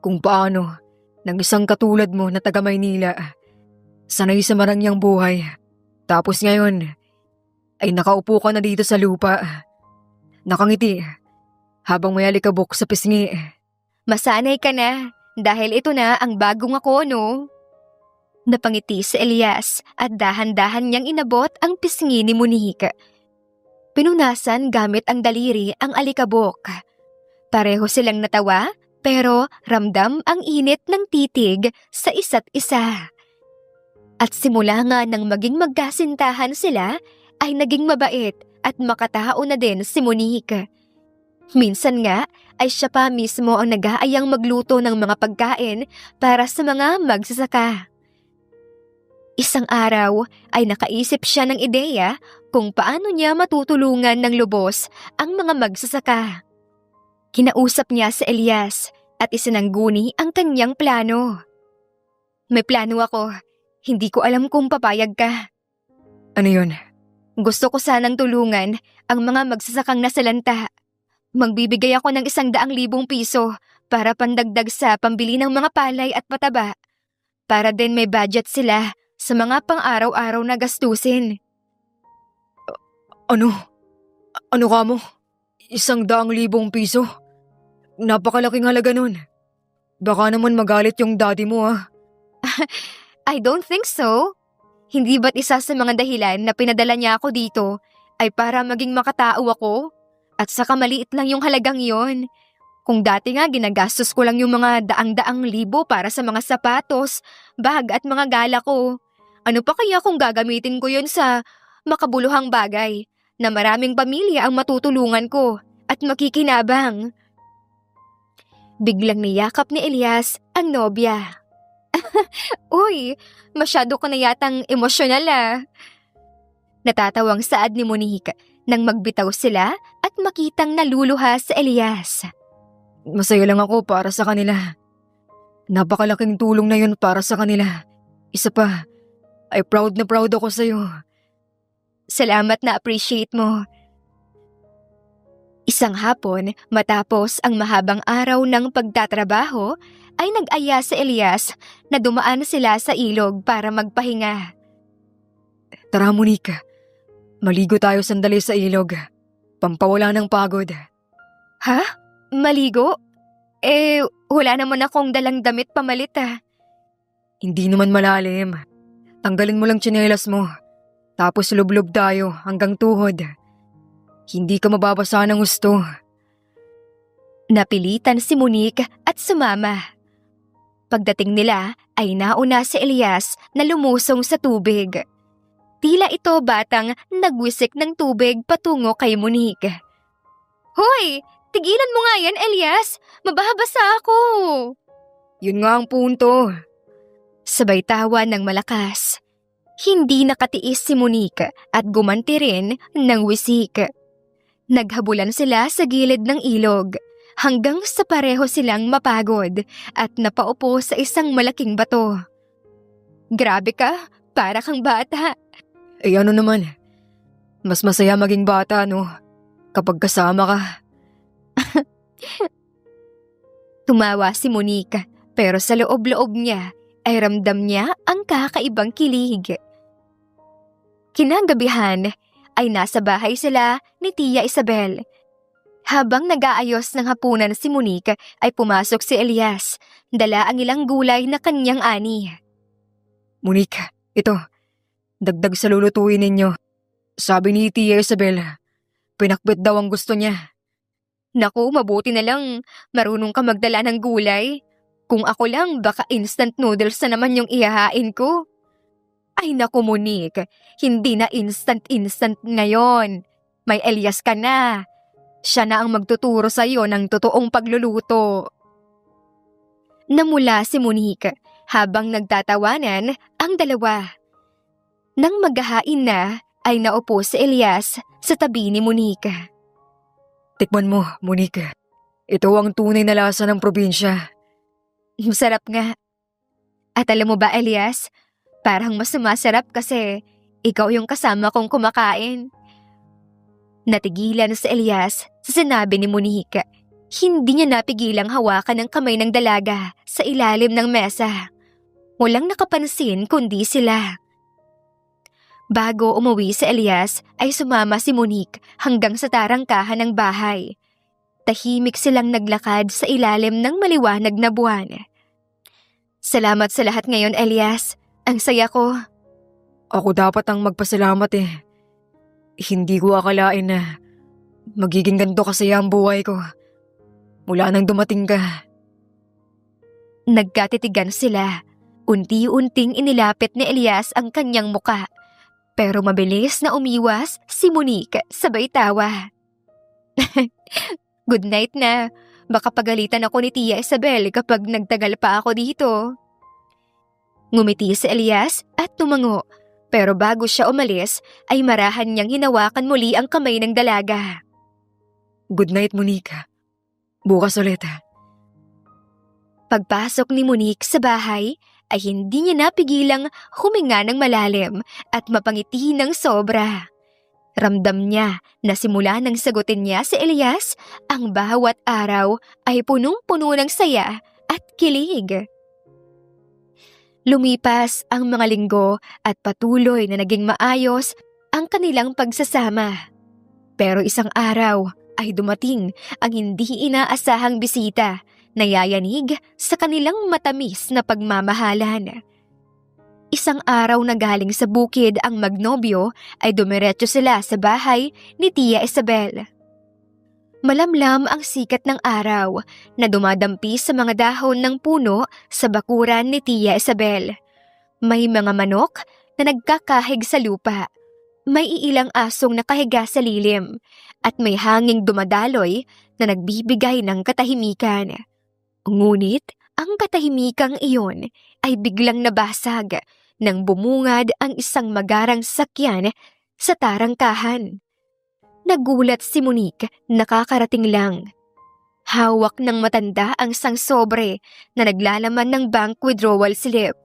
kung paano ng isang katulad mo na taga Maynila, sanay sa marangyang buhay. Tapos ngayon, ay nakaupo ka na dito sa lupa. Nakangiti habang may alikabok sa pisngi. Masanay ka na dahil ito na ang bagong ako, no? Napangiti si Elias at dahan-dahan niyang inabot ang pisngi ni Monique. Pinunasan gamit ang daliri ang alikabok. Pareho silang natawa pero ramdam ang init ng titig sa isa't isa. At simula nga nang maging magkasintahan sila, ay naging mabait at makatao na din si Monique. Minsan nga ay siya pa mismo ang nag-aayang magluto ng mga pagkain para sa mga magsasaka. Isang araw ay nakaisip siya ng ideya kung paano niya matutulungan ng lubos ang mga magsasaka. Kinausap niya si Elias at isinangguni ang kanyang plano. May plano ako, hindi ko alam kung papayag ka. Ano yun? Gusto ko sanang tulungan ang mga magsasakang nasalanta. Magbibigay ako ng 100,000 piso para pandagdag sa pambili ng mga palay at pataba. Para din may budget sila sa mga pang-araw-araw na gastusin. Ano? Ano ka mo? 100,000 piso? Napakalaking halaga nun. Baka naman magalit yung daddy mo I don't think so. Hindi ba't isa sa mga dahilan na pinadala niya ako dito ay para maging makatao ako? At saka maliit lang yung halagang yon. Kung dati nga ginagastos ko lang yung mga daang-daang libo para sa mga sapatos, bag at mga gala ko. Ano pa kaya kung gagamitin ko yon sa makabuluhang bagay na maraming pamilya ang matutulungan ko at makikinabang? Biglang niyakap ni Elias ang nobya. Uy, masyado ko na yatang emosyonal Natatawang saad ni Monique nang magbitaw sila at makitang naluluha si Elias. Masaya lang ako para sa kanila. Napakalaking tulong na yun para sa kanila. Isa pa, ay proud na proud ako sa'yo. Salamat na appreciate mo. Isang hapon, matapos ang mahabang araw ng pagtatrabaho, ay nag-aya si Elias na dumaan sila sa ilog para magpahinga. Tara Monique, maligo tayo sandali sa ilog. Pampawala ng pagod. Ha? Maligo? Wala naman akong dalang damit pamalit Hindi naman malalim. Tanggalin mo lang tsinelas mo. Tapos lublob tayo hanggang tuhod. Hindi ka mababasa ng gusto. Napilitan si Monique at sumama. Pagdating nila ay nauna si Elias na lumusong sa tubig. Tila ito batang nagwisik ng tubig patungo kay Monique. Hoy! Tigilan mo nga yan, Elias! Mababasa ako! Yun nga ang punto. Sabay tawa ng malakas. Hindi nakatiis si Monique at gumanti rin ng wisik. Naghabulan sila sa gilid ng ilog hanggang sa pareho silang mapagod at napaupo sa isang malaking bato. Grabe ka, para kang bata. Ano naman, mas masaya maging bata kapag kasama ka. Tumawa si Monique pero sa loob-loob niya ay ramdam niya ang kakaibang kilig. Kinagabihan ay nasa bahay sila ni Tia Isabel. Habang nag-aayos ng hapunan si Monique ay pumasok si Elias, dala ang ilang gulay na kanyang ani. Monique, ito, dagdag sa lulutuin ninyo. Sabi ni Tia Isabel, pinakbit daw ang gusto niya. Naku, mabuti na lang marunong ka magdala ng gulay. Kung ako lang, baka instant noodles na naman yung ihahain ko. Ay naku Monique, hindi na instant ngayon. May Elias ka na. Siya na ang magtuturo sa'yo ng totoong pagluluto. Namula si Monique habang nagtatawanan ang dalawa. Nang maghahain na, ay naupo si Elias sa tabi ni Monique. Tikman mo, Monique. Ito ang tunay na lasa ng probinsya. Masarap nga. At alam mo ba, Elias, parang mas sumasarap kasi ikaw yung kasama kong kumakain. Natigilan si Elias sa sinabi ni Monique. Hindi niya napigilang hawakan ang kamay ng dalaga sa ilalim ng mesa. Walang nakapansin kundi sila. Bago umuwi si Elias ay sumama si Monique hanggang sa tarangkahan ng bahay. Tahimik silang naglakad sa ilalim ng maliwanag na buwan. Salamat sa lahat ngayon, Elias. Ang saya ko. Ako dapat ang magpasalamat Hindi ko akalain na magiging ganito kasaya ang buhay ko. Mula nang dumating ka. Nagkatitigan sila. Unti-unting inilapit ni Elias ang kanyang muka. Pero mabilis na umiwas si Monique sabay tawa. Good night na. Baka pagalitan ako ni Tia Isabel kapag nagtagal pa ako dito. Ngumiti si Elias at tumango. Pero bago siya umalis ay marahan niyang hinawakan muli ang kamay ng dalaga. Good night, Monique. Bukas ulit. Pagpasok ni Monique sa bahay ay hindi niya napigilang huminga ng malalim at mapangiti ng sobra. Ramdam niya na simula nang sagutin niya si Elias, ang bawat araw ay punong-puno ng saya at kilig. Lumipas ang mga linggo at patuloy na naging maayos ang kanilang pagsasama. Pero isang araw ay dumating ang hindi inaasahang bisita na yayanig sa kanilang matamis na pagmamahalan. Isang araw na galing sa bukid ang magnobyo ay dumiretso sila sa bahay ni Tia Isabel. Malamlam ang sikat ng araw na dumadampi sa mga dahon ng puno sa bakuran ni Tia Isabel. May mga manok na nagkakahig sa lupa. May iilang asong nakahiga sa lilim at may hanging dumadaloy na nagbibigay ng katahimikan. Ngunit ang katahimikang iyon ay biglang nabasag nang bumungad ang isang magarang sakyan sa tarangkahan. Nagulat si Monique, nakakarating lang. Hawak ng matanda ang sangsobre na naglalaman ng bank withdrawal slip.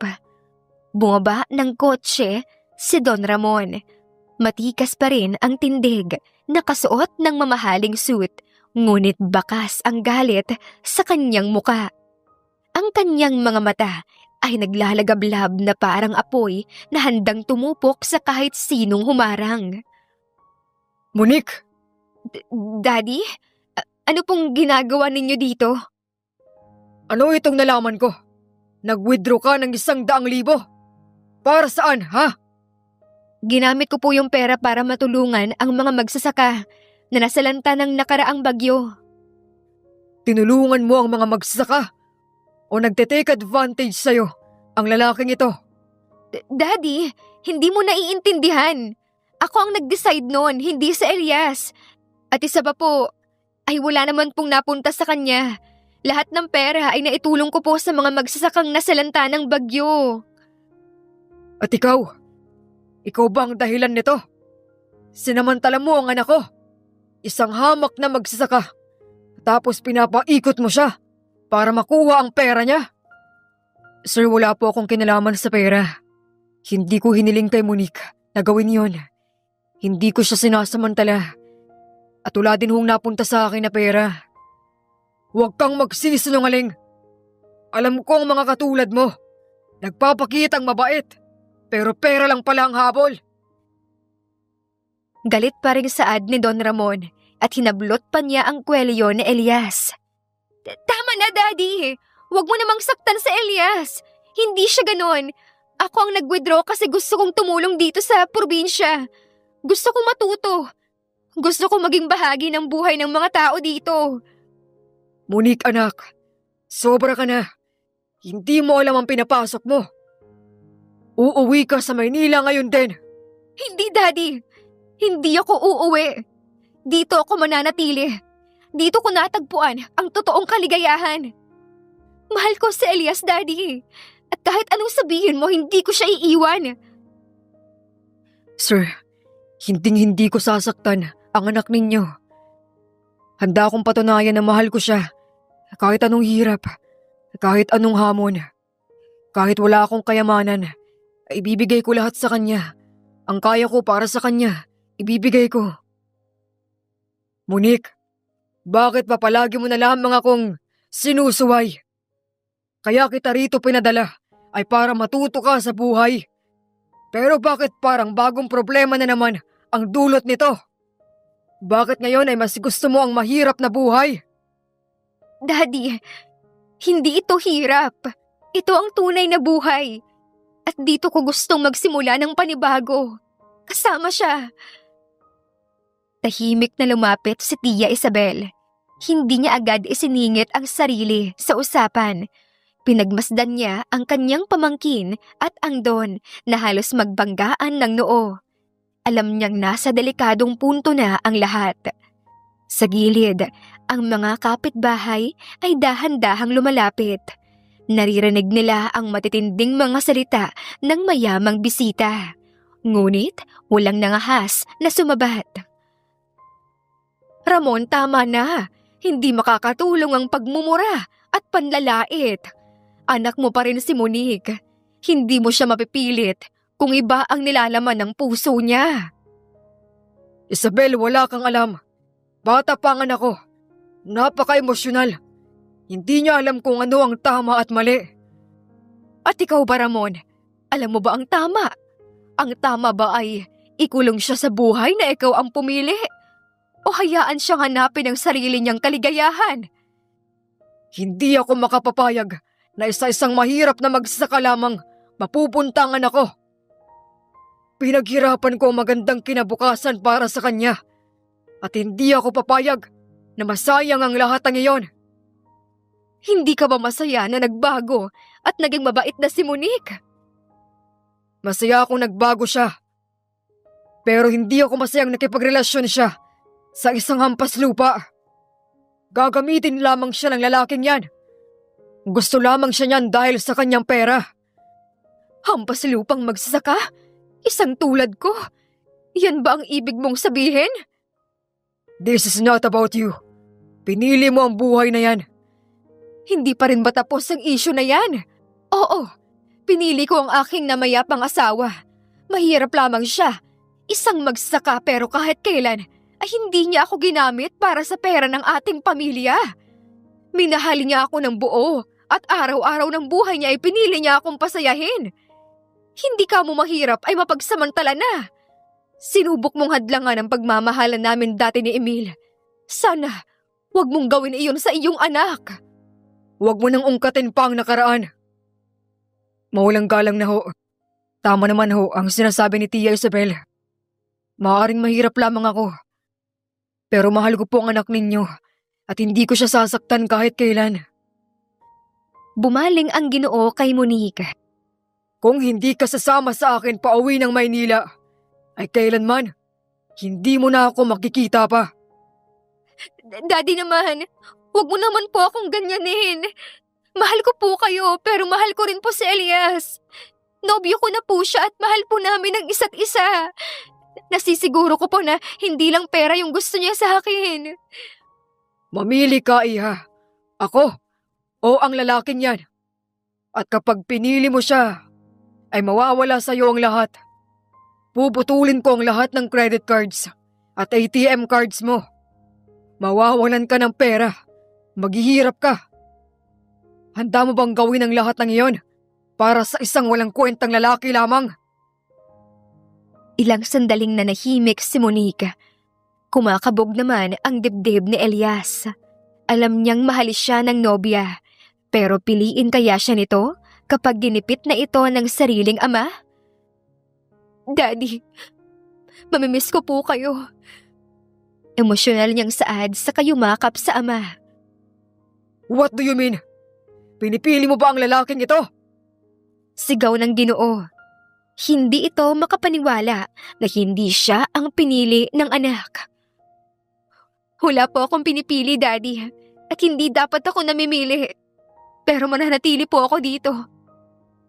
Bumaba ng kotse si Don Ramon. Matikas pa rin ang tindig, nakasuot ng mamahaling suit, ngunit bakas ang galit sa kanyang muka. Ang kanyang mga mata ay naglalagablab na parang apoy na handang tumupok sa kahit sinong humarang. Monique! Daddy? Ano pong ginagawa ninyo dito? Ano itong nalaman ko? Nag-withdraw ka ng 100,000. Para saan, ha? Ginamit ko po yung pera para matulungan ang mga magsasaka na nasalanta ng nakaraang bagyo. Tinulungan mo ang mga magsasaka? O nagte-take advantage sa'yo ang lalaking ito? Daddy, hindi mo naiintindihan. Ako ang nag-decide noon, hindi sa Elias. At isa pa po, ay wala naman pong napunta sa kanya. Lahat ng pera ay naitulong ko po sa mga magsasakang nasalanta ng bagyo. At ikaw? Ikaw ba ang dahilan nito? Sinamantala mo ang anak ko. Isang hamak na magsasaka. Tapos pinapaikot mo siya para makuha ang pera niya. Sir, wala po akong kinalaman sa pera. Hindi ko hiniling kay Monique na gawin yon. Hindi ko siya sinasamantala. At wala din hong napunta sa akin na pera. Huwag kang magsisinungaling. Alam ko ang mga katulad mo. Nagpapakitang mabait. Pero pera lang pala ang habol. Galit pa rin saad ni Don Ramon at hinablot pa niya ang kwelyo ni Elias. Tama na, Daddy. Huwag mo namang saktan sa Elias. Hindi siya ganon. Ako ang nag-withdraw kasi gusto kong tumulong dito sa probinsya. Gusto kong matuto. Gusto kong maging bahagi ng buhay ng mga tao dito. Monique, anak. Sobra ka na. Hindi mo alam ang pinapasok mo. Uuwi ka sa Maynila ngayon din. Hindi, Daddy. Hindi ako uuwi. Dito ako mananatili. Dito ko natagpuan ang totoong kaligayahan. Mahal ko si Elias, Daddy. At kahit anong sabihin mo, hindi ko siya iiwan. Sir, hindi ko sasaktan ang anak ninyo. Handa akong patunayan na mahal ko siya. Kahit anong hirap, kahit anong hamon, kahit wala akong kayamanan, ibibigay ko lahat sa kanya. Ang kaya ko para sa kanya, ibibigay ko. Monique, bakit pa palagi mo na lamang akong sinusuway? Kaya kita rito pinadala ay para matuto ka sa buhay. Pero bakit parang bagong problema na naman ang dulot nito? Bakit ngayon ay mas gusto mo ang mahirap na buhay? Daddy, hindi ito hirap. Ito ang tunay na buhay. At dito ko gustong magsimula ng panibago. Kasama siya. Tahimik na lumapit si Tia Isabel. Hindi niya agad isiningit ang sarili sa usapan. Pinagmasdan niya ang kanyang pamangkin at ang Don na halos magbanggaan ng noo. Alam niyang nasa delikadong punto na ang lahat. Sa gilid, ang mga kapitbahay ay dahan-dahang lumalapit. Naririnig nila ang matitinding mga salita ng mayamang bisita. Ngunit walang nangahas na sumabat. Ramon, tama na. Hindi makakatulong ang pagmumura at panlalait. Anak mo pa rin si Monique. Hindi mo siya mapipilit kung iba ang nilalaman ng puso niya. Isabel, wala kang alam. Bata pa ang anak ko. Napaka-emosyonal. Hindi niya alam kung ano ang tama at mali. At ikaw ba, Ramon? Alam mo ba ang tama? Ang tama ba ay ikulong siya sa buhay na ikaw ang pumili? O hayaan siyang hanapin ang sarili niyang kaligayahan? Hindi ako makapapayag na isa-isang mahirap na magsasaka lamang mapupunta ang anak ko. Pinaghirapan ko ang magandang kinabukasan para sa kanya. At hindi ako papayag na masayang ang lahat ng iyon. Hindi ka ba masaya na nagbago at naging mabait na si Monique? Masaya akong nagbago siya. Pero hindi ako masayang nakipagrelasyon siya sa isang hampas lupa. Gagamitin lamang siya ng lalaking yan. Gusto lamang siya niyan dahil sa kanyang pera. Hampas lupang magsasaka? Isang tulad ko? Yan ba ang ibig mong sabihin? This is not about you. Pinili mo ang buhay na yan. Hindi pa rin ba tapos ang issue na yan? Oo, pinili ko ang aking namayapang asawa. Mahirap lamang siya. Isang magsasaka pero kahit kailan ay hindi niya ako ginamit para sa pera ng ating pamilya. Minahal niya ako ng buo at araw-araw ng buhay niya ay pinili niya akong pasayahin. Hindi ka mo mahirap ay mapagsamantala na. Sinubok mong hadlangan ang pagmamahalan namin dati ni Emil. Sana, huwag mong gawin iyon sa iyong anak. Huwag mo nang ungkatin pa ang nakaraan. Mawalang galang na ho. Tama naman ho ang sinasabi ni Tia Isabel. Maaaring mahirap lamang ako. Pero mahal ko po ang anak ninyo at hindi ko siya sasaktan kahit kailan. Bumaling ang Ginoo kay Monique. Kung hindi ka sasama sa akin pauwi ng Maynila, ay kailanman, hindi mo na ako makikita pa. Daddy naman, huwag mo naman po akong ganyanin. Mahal ko po kayo pero mahal ko rin po si Elias. Nobyo ko na po siya at mahal po namin ang isa't isa. Nasisiguro ko po na hindi lang pera yung gusto niya sa akin. Mamili ka, Iha. Ako o ang lalaking yan. At kapag pinili mo siya, ay mawawala sa iyo ang lahat. Puputulin ko ang lahat ng credit cards at ATM cards mo. Mawawalan ka ng pera. Maghihirap ka. Handa mo bang gawin ang lahat ng iyon para sa isang walang kwentang lalaki lamang? Ilang sandaling nanahimik si Monique. Kumakabog naman ang dibdib ni Elias. Alam niyang mahal siya ng nobya, pero piliin kaya siya nito kapag ginipit na ito ng sariling ama? Daddy, mamimiss ko po kayo. Emosyonal niyang saad sa kayumakap sa ama. What do you mean? Pinipili mo ba ang lalaking ito? Sigaw ng Ginoo. Hindi ito makapaniwala na hindi siya ang pinili ng anak. Wala po akong pinipili, Daddy, at hindi dapat ako namimili. Pero mananatili po ako dito.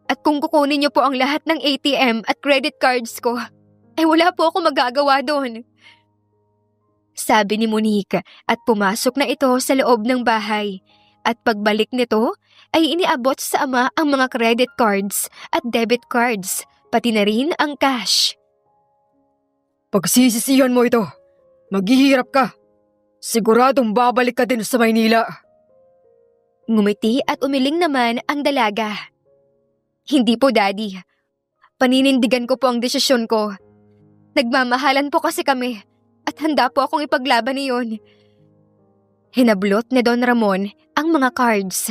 At kung kukunin niyo po ang lahat ng ATM at credit cards ko, ay wala po ako magagawa doon. Sabi ni Monique at pumasok na ito sa loob ng bahay. At pagbalik nito ay iniabot sa ama ang mga credit cards at debit cards, pati na rin ang cash. Pagsisisihan mo ito, maghihirap ka. Siguradong babalik ka din sa Maynila. Ngumiti at umiling naman ang dalaga. Hindi po, Daddy. Paninindigan ko po ang desisyon ko. Nagmamahalan po kasi kami at handa po akong ipaglaban iyon. Hinablot ni Don Ramon ang mga cards.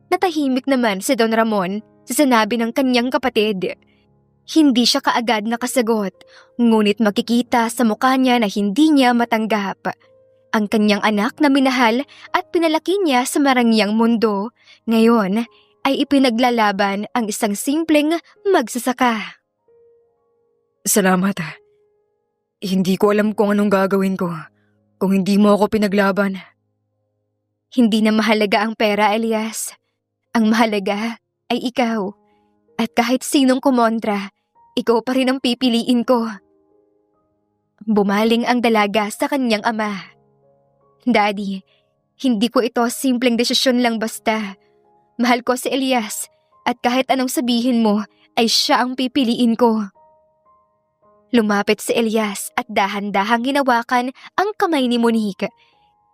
Natahimik naman si Don Ramon sa sinabi ng kanyang kapatid. Hindi siya kaagad nakasagot, ngunit makikita sa mukha niya na hindi niya matanggap. Ang kanyang anak na minahal at pinalaki niya sa marangyang mundo, ngayon ay ipinaglalaban ang isang simpleng magsasaka. Salamat. Hindi ko alam kung anong gagawin ko kung hindi mo ako pinaglaban. Hindi na mahalaga ang pera, Elias. Ang mahalaga ay ikaw. At kahit sinong kumontra, ikaw pa rin ang pipiliin ko. Bumaling ang dalaga sa kanyang ama. Daddy, hindi ko ito simpleng desisyon lang basta. Mahal ko si Elias at kahit anong sabihin mo ay siya ang pipiliin ko. Lumapit si Elias at dahan-dahang hinawakan ang kamay ni Monique.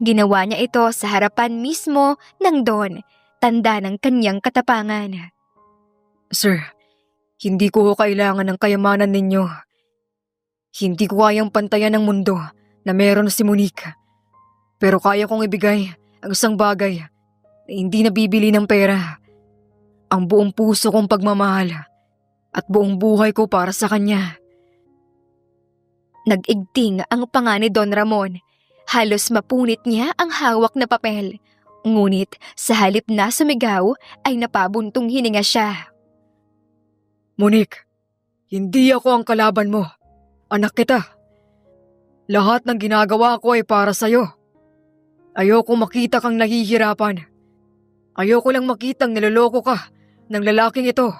Ginawa niya ito sa harapan mismo ng Don, tanda ng kanyang katapangan. Sir, hindi ko kailangan ng kayamanan ninyo. Hindi ko kayang pantayan ng mundo na meron si Monique. Pero kaya kong ibigay ang isang bagay na hindi nabibili ng pera. Ang buong puso kong pagmamahal at buong buhay ko para sa kanya. Nag-igting ang panga ni Don Ramon. Halos mapunit niya ang hawak na papel. Ngunit sa halip na sumigaw ay napabuntong hininga siya. Monique, hindi ako ang kalaban mo. Anak kita. Lahat ng ginagawa ko ay para sa'yo. Ayoko makita kang nahihirapan. Ayoko lang makitang niloloko ka ng lalaking ito.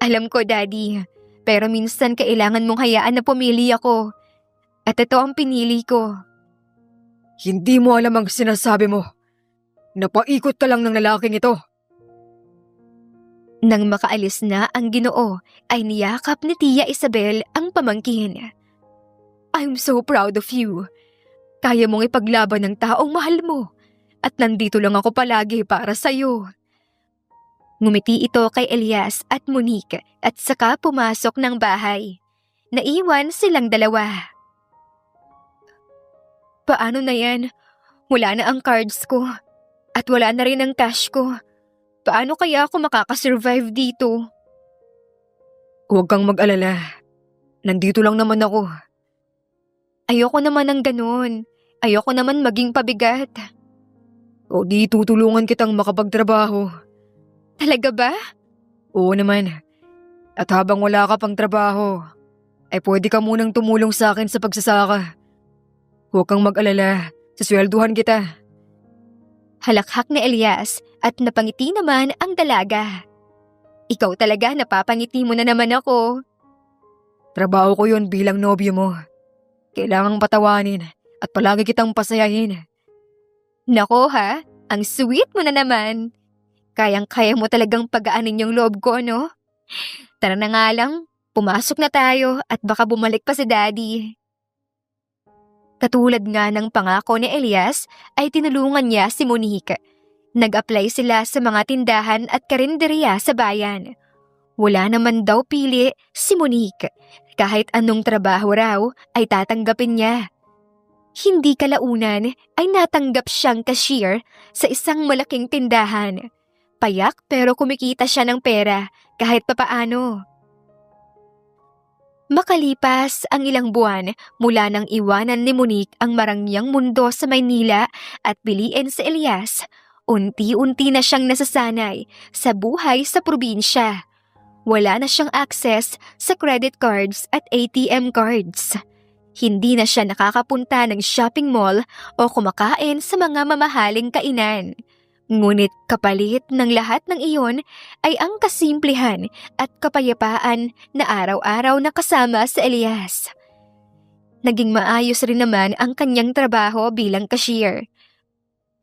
Alam ko, Daddy. Pero minsan kailangan mong hayaan na pumili ako. At ito ang pinili ko. Hindi mo alam ang sinasabi mo. Napaikot ka lang ng lalaking ito. Nang makaalis na ang Ginoo, ay niyakap ni Tia Isabel ang pamangkin. I'm so proud of you. Kaya mong ipaglaban ng taong mahal mo. At nandito lang ako palagi para sa'yo. Ngumiti ito kay Elias at Monique at saka pumasok ng bahay. Naiwan silang dalawa. Paano na yan? Wala na ang cards ko. At wala na rin ang cash ko. Paano kaya ako makakasurvive dito? Huwag kang mag-alala. Nandito lang naman ako. Ayoko naman ng ganun. Ayoko naman maging pabigat. O di tutulungan kitang makapagtrabaho. Talaga ba? Oo naman. At habang wala ka pang trabaho, ay pwede ka munang tumulong sa akin sa pagsasaka. Huwag kang mag-alala. Saswelduhan kita. Halakhak ni Elias at napangiti naman ang dalaga. Ikaw talaga, napapangiti mo na naman ako. Trabaho ko yon bilang nobyo mo. Kailangang patawanin at palagi kitang pasayahin. Nako ha, ang sweet mo na naman. Kayang-kaya mo talagang pagaanin yung loob ko, no? Tara na nga lang, pumasok na tayo at baka bumalik pa si Daddy. Katulad nga ng pangako ni Elias, ay tinulungan niya si Monique. Nag-apply sila sa mga tindahan at karinderya sa bayan. Wala naman daw pili si Monique. Kahit anong trabaho raw ay tatanggapin niya. Hindi kalaunan ay natanggap siyang cashier sa isang malaking tindahan. Payak pero kumikita siya ng pera kahit papaano. Makalipas ang ilang buwan mula nang iwanan ni Monique ang marangyang mundo sa Maynila at piliin si Elias, unti-unti na siyang nasasanay sa buhay sa probinsya. Wala na siyang access sa credit cards at ATM cards. Hindi na siya nakakapunta ng shopping mall o kumakain sa mga mamahaling kainan. Ngunit kapalit ng lahat ng iyon ay ang kasimplihan at kapayapaan na araw-araw na kasama sa Elias. Naging maayos rin naman ang kanyang trabaho bilang cashier.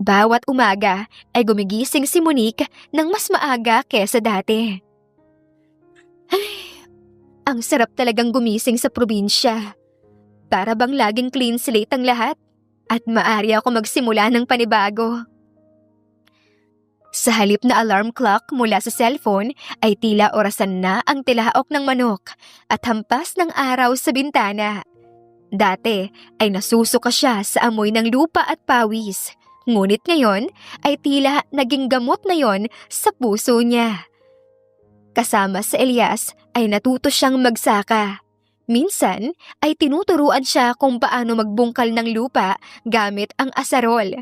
Bawat umaga ay gumigising si Monique ng mas maaga kesa dati. Ay, ang sarap talagang gumising sa probinsya. Para bang laging clean slate ang lahat at maaari ako magsimula ng panibago. Sa halip na alarm clock mula sa cellphone ay tila orasan na ang tilaok ng manok at hampas ng araw sa bintana. Dati ay nasusuka siya sa amoy ng lupa at pawis, ngunit ngayon ay tila naging gamot na yon sa puso niya. Kasama sa Elias ay natuto siyang magsaka. Minsan ay tinuturuan siya kung paano magbungkal ng lupa gamit ang asarol.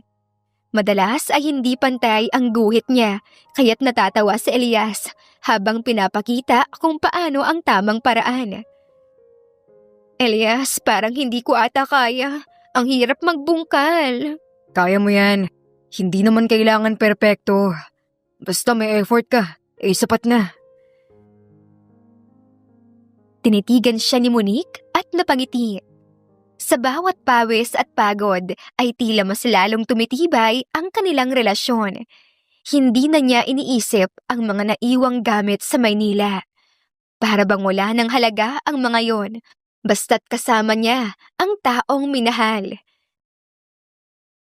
Madalas ay hindi pantay ang guhit niya, kaya't natatawa si Elias habang pinapakita kung paano ang tamang paraan. Elias, parang hindi ko ata kaya. Ang hirap magbungkal. Kaya mo yan. Hindi naman kailangan perpekto. Basta may effort ka, sapat na. Tinitigan siya ni Monique at napangiti. Sa bawat pawis at pagod ay tila mas lalong tumitibay ang kanilang relasyon. Hindi na niya iniisip ang mga naiwang gamit sa Maynila. Para bang wala ng halaga ang mga yon, basta't kasama niya ang taong minahal.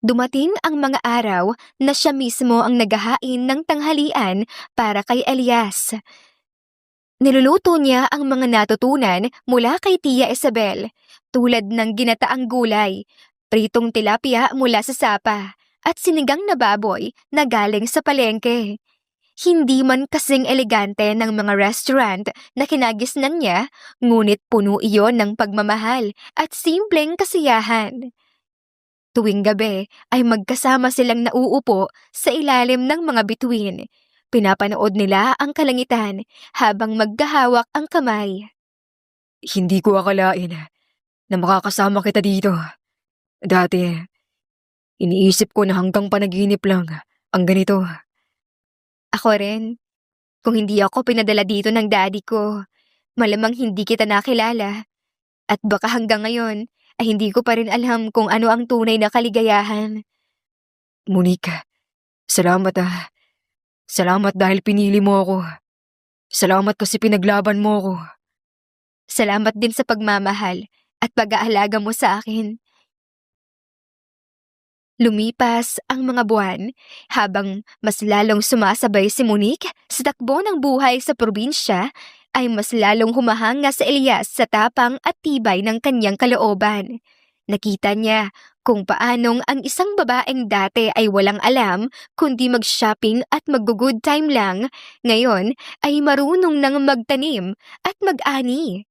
Dumating ang mga araw na siya mismo ang naghahain ng tanghalian para kay Elias. Niluluto niya ang mga natutunan mula kay Tia Isabel, tulad ng ginataang gulay, pritong tilapia mula sa sapa, at sinigang na baboy na galing sa palengke. Hindi man kasing elegante ng mga restaurant na kinagisnan niya, ngunit puno iyon ng pagmamahal at simpleng kasiyahan. Tuwing gabi ay magkasama silang nauupo sa ilalim ng mga bituin. Pinapanood nila ang kalangitan habang maghahawak ang kamay. Hindi ko akalain na makakasama kita dito. Dati, iniisip ko na hanggang panaginip lang ang ganito. Ako rin. Kung hindi ako pinadala dito ng daddy ko, malamang hindi kita nakilala. At baka hanggang ngayon ay hindi ko pa rin alam kung ano ang tunay na kaligayahan. Monique, salamat ah. Salamat dahil pinili mo ako. Salamat kasi pinaglaban mo ako. Salamat din sa pagmamahal at pag-aalaga mo sa akin. Lumipas ang mga buwan habang mas lalong sumasabay si Monique sa takbo ng buhay sa probinsya, ay mas lalong humahanga sa Elias sa tapang at tibay ng kanyang kalooban. Nakita niya kung paanong ang isang babaeng dati ay walang alam kundi mag-shopping at mag-good time lang, ngayon ay marunong nang magtanim at mag-ani.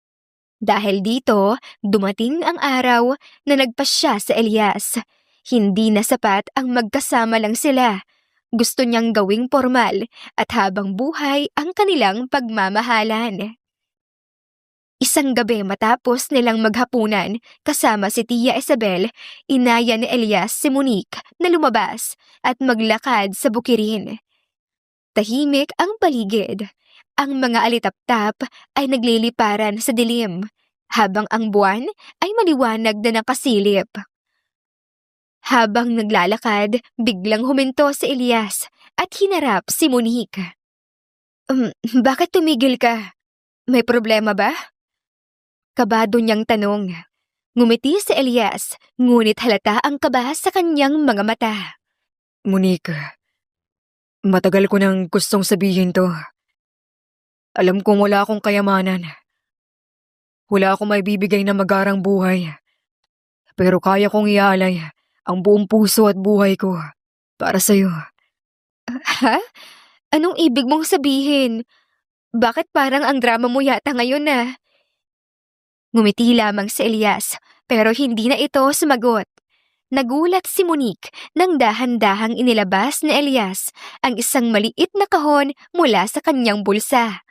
Dahil dito, dumating ang araw na nagpasya sa Elias. Hindi na sapat ang magkasama lang sila. Gusto niyang gawing formal at habang buhay ang kanilang pagmamahalan. Isang gabi matapos nilang maghapunan kasama si Tia Isabel, inaya ni Elias si Monique na lumabas at maglakad sa bukirin. Tahimik ang paligid. Ang mga alitaptap ay nagliliparan sa dilim, habang ang buwan ay maliwanag na nakasilip. Habang naglalakad, biglang huminto si Elias at hinarap si Monique. Bakit tumigil ka? May problema ba? Kabado niyang tanong. Ngumiti si Elias, ngunit halata ang kaba sa kanyang mga mata. Monique, matagal ko nang gustong sabihin to. Alam kong wala akong kayamanan. Wala akong maibibigay na magarang buhay. Pero kaya kong ialay ang buong puso at buhay ko para sa'yo. Ha? Anong ibig mong sabihin? Bakit parang ang drama mo yata ngayon na? Ngumiti lamang si Elias, pero hindi na ito sumagot. Nagulat si Monique nang dahan-dahang inilabas ni Elias ang isang maliit na kahon mula sa kanyang bulsa.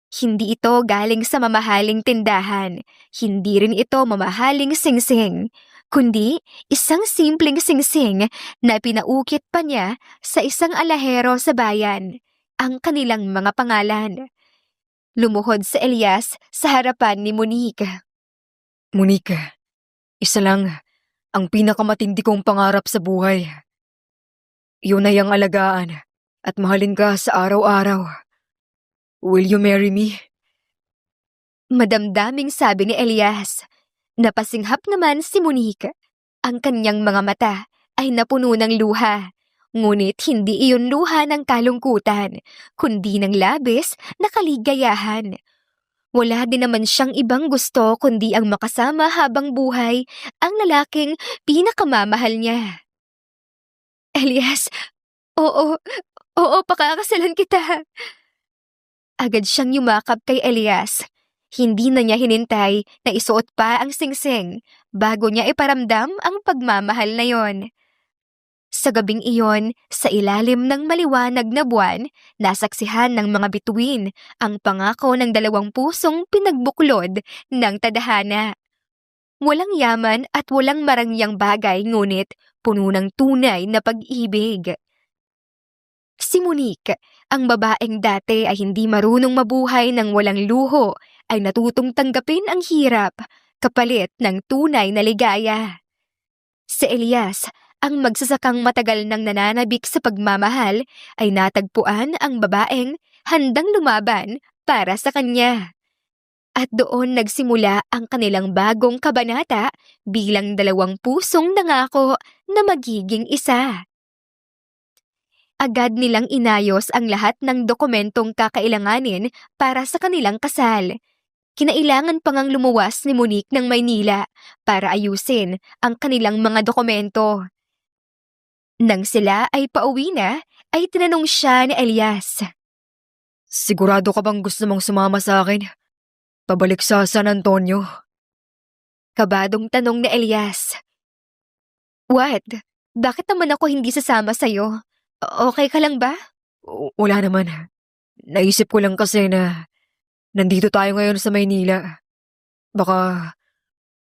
Hindi ito galing sa mamahaling tindahan, hindi rin ito mamahaling singsing, kundi isang simpleng singsing na pinaukit pa niya sa isang alahero sa bayan, ang kanilang mga pangalan. Lumuhod si Elias sa harapan ni Monique. Monique, isa lang ang pinakamatindi kong pangarap sa buhay. Yun ay ang alagaan at mahalin ka sa araw-araw. Will you marry me? Madamdaming sabi ni Elias. Napasinghap naman si Monique. Ang kanyang mga mata ay napuno ng luha. Ngunit hindi iyon luha ng kalungkutan, kundi ng labis na kaligayahan. Wala din naman siyang ibang gusto kundi ang makasama habang buhay ang lalaking pinakamamahal niya. Elias, oo, pakakasalan kita. Agad siyang yumakap kay Elias. Hindi na niya hinintay na isuot pa ang singsing bago niya iparamdam ang pagmamahal na yon. Sa gabing iyon, sa ilalim ng maliwanag na buwan, nasaksihan ng mga bituin ang pangako ng dalawang pusong pinagbuklod ng tadhana. Walang yaman at walang marangyang bagay ngunit puno ng tunay na pag-ibig. Si Monique, ang babaeng dati ay hindi marunong mabuhay ng walang luho, ay natutong tanggapin ang hirap kapalit ng tunay na ligaya. Si Elias, ang magsasakang matagal nang nananabik sa pagmamahal, ay natagpuan ang babaeng handang lumaban para sa kanya. At doon nagsimula ang kanilang bagong kabanata bilang dalawang pusong nangako na magiging isa. Agad nilang inayos ang lahat ng dokumentong kakailanganin para sa kanilang kasal. Kinailangan pang ang lumuwas ni Monique ng Maynila para ayusin ang kanilang mga dokumento. Nang sila ay pauwi na, ay tinanong siya ni Elias. Sigurado ka bang gusto mong sumama sa akin? Pabalik sa San Antonio? Kabadong tanong ni Elias. What? Bakit naman ako hindi sasama sa'yo? Okay ka lang ba? Wala naman. Naisip ko lang kasi na nandito tayo ngayon sa Maynila. Baka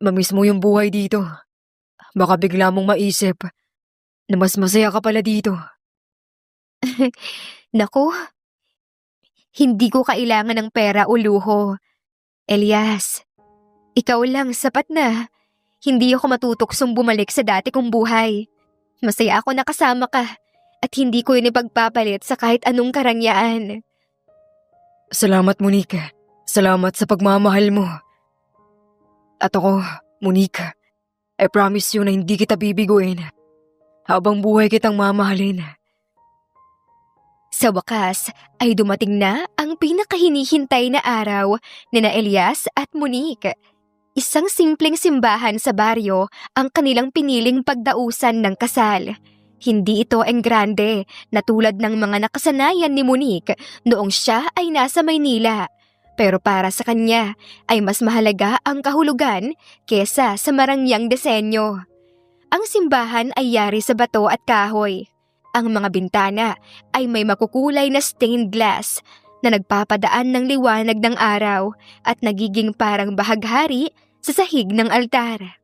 mamiss mo yung buhay dito. Baka bigla mong maisip na mas masaya ka pala dito. Naku, hindi ko kailangan ng pera o luho. Elias, ikaw lang sapat na. Hindi ako matutuksong bumalik sa dati kong buhay. Masaya ako nakasama ka at hindi ko yun ipagpapalit sa kahit anong karangyaan. Salamat, Monique. Salamat sa pagmamahal mo. At ako, Monique, I promise you na hindi kita bibiguin. Habang buhay kitang mamahalin. Sa wakas ay dumating na ang pinakahinihintay na araw ni na Elias at Monique. Isang simpleng simbahan sa baryo ang kanilang piniling pagdausan ng kasal. Hindi ito enggrande na tulad ng mga nakasanayan ni Monique noong siya ay nasa Maynila. Pero para sa kanya ay mas mahalaga ang kahulugan kesa sa marangyang disenyo. Ang simbahan ay yari sa bato at kahoy. Ang mga bintana ay may makukulay na stained glass na nagpapadaan ng liwanag ng araw at nagiging parang bahaghari sa sahig ng altar.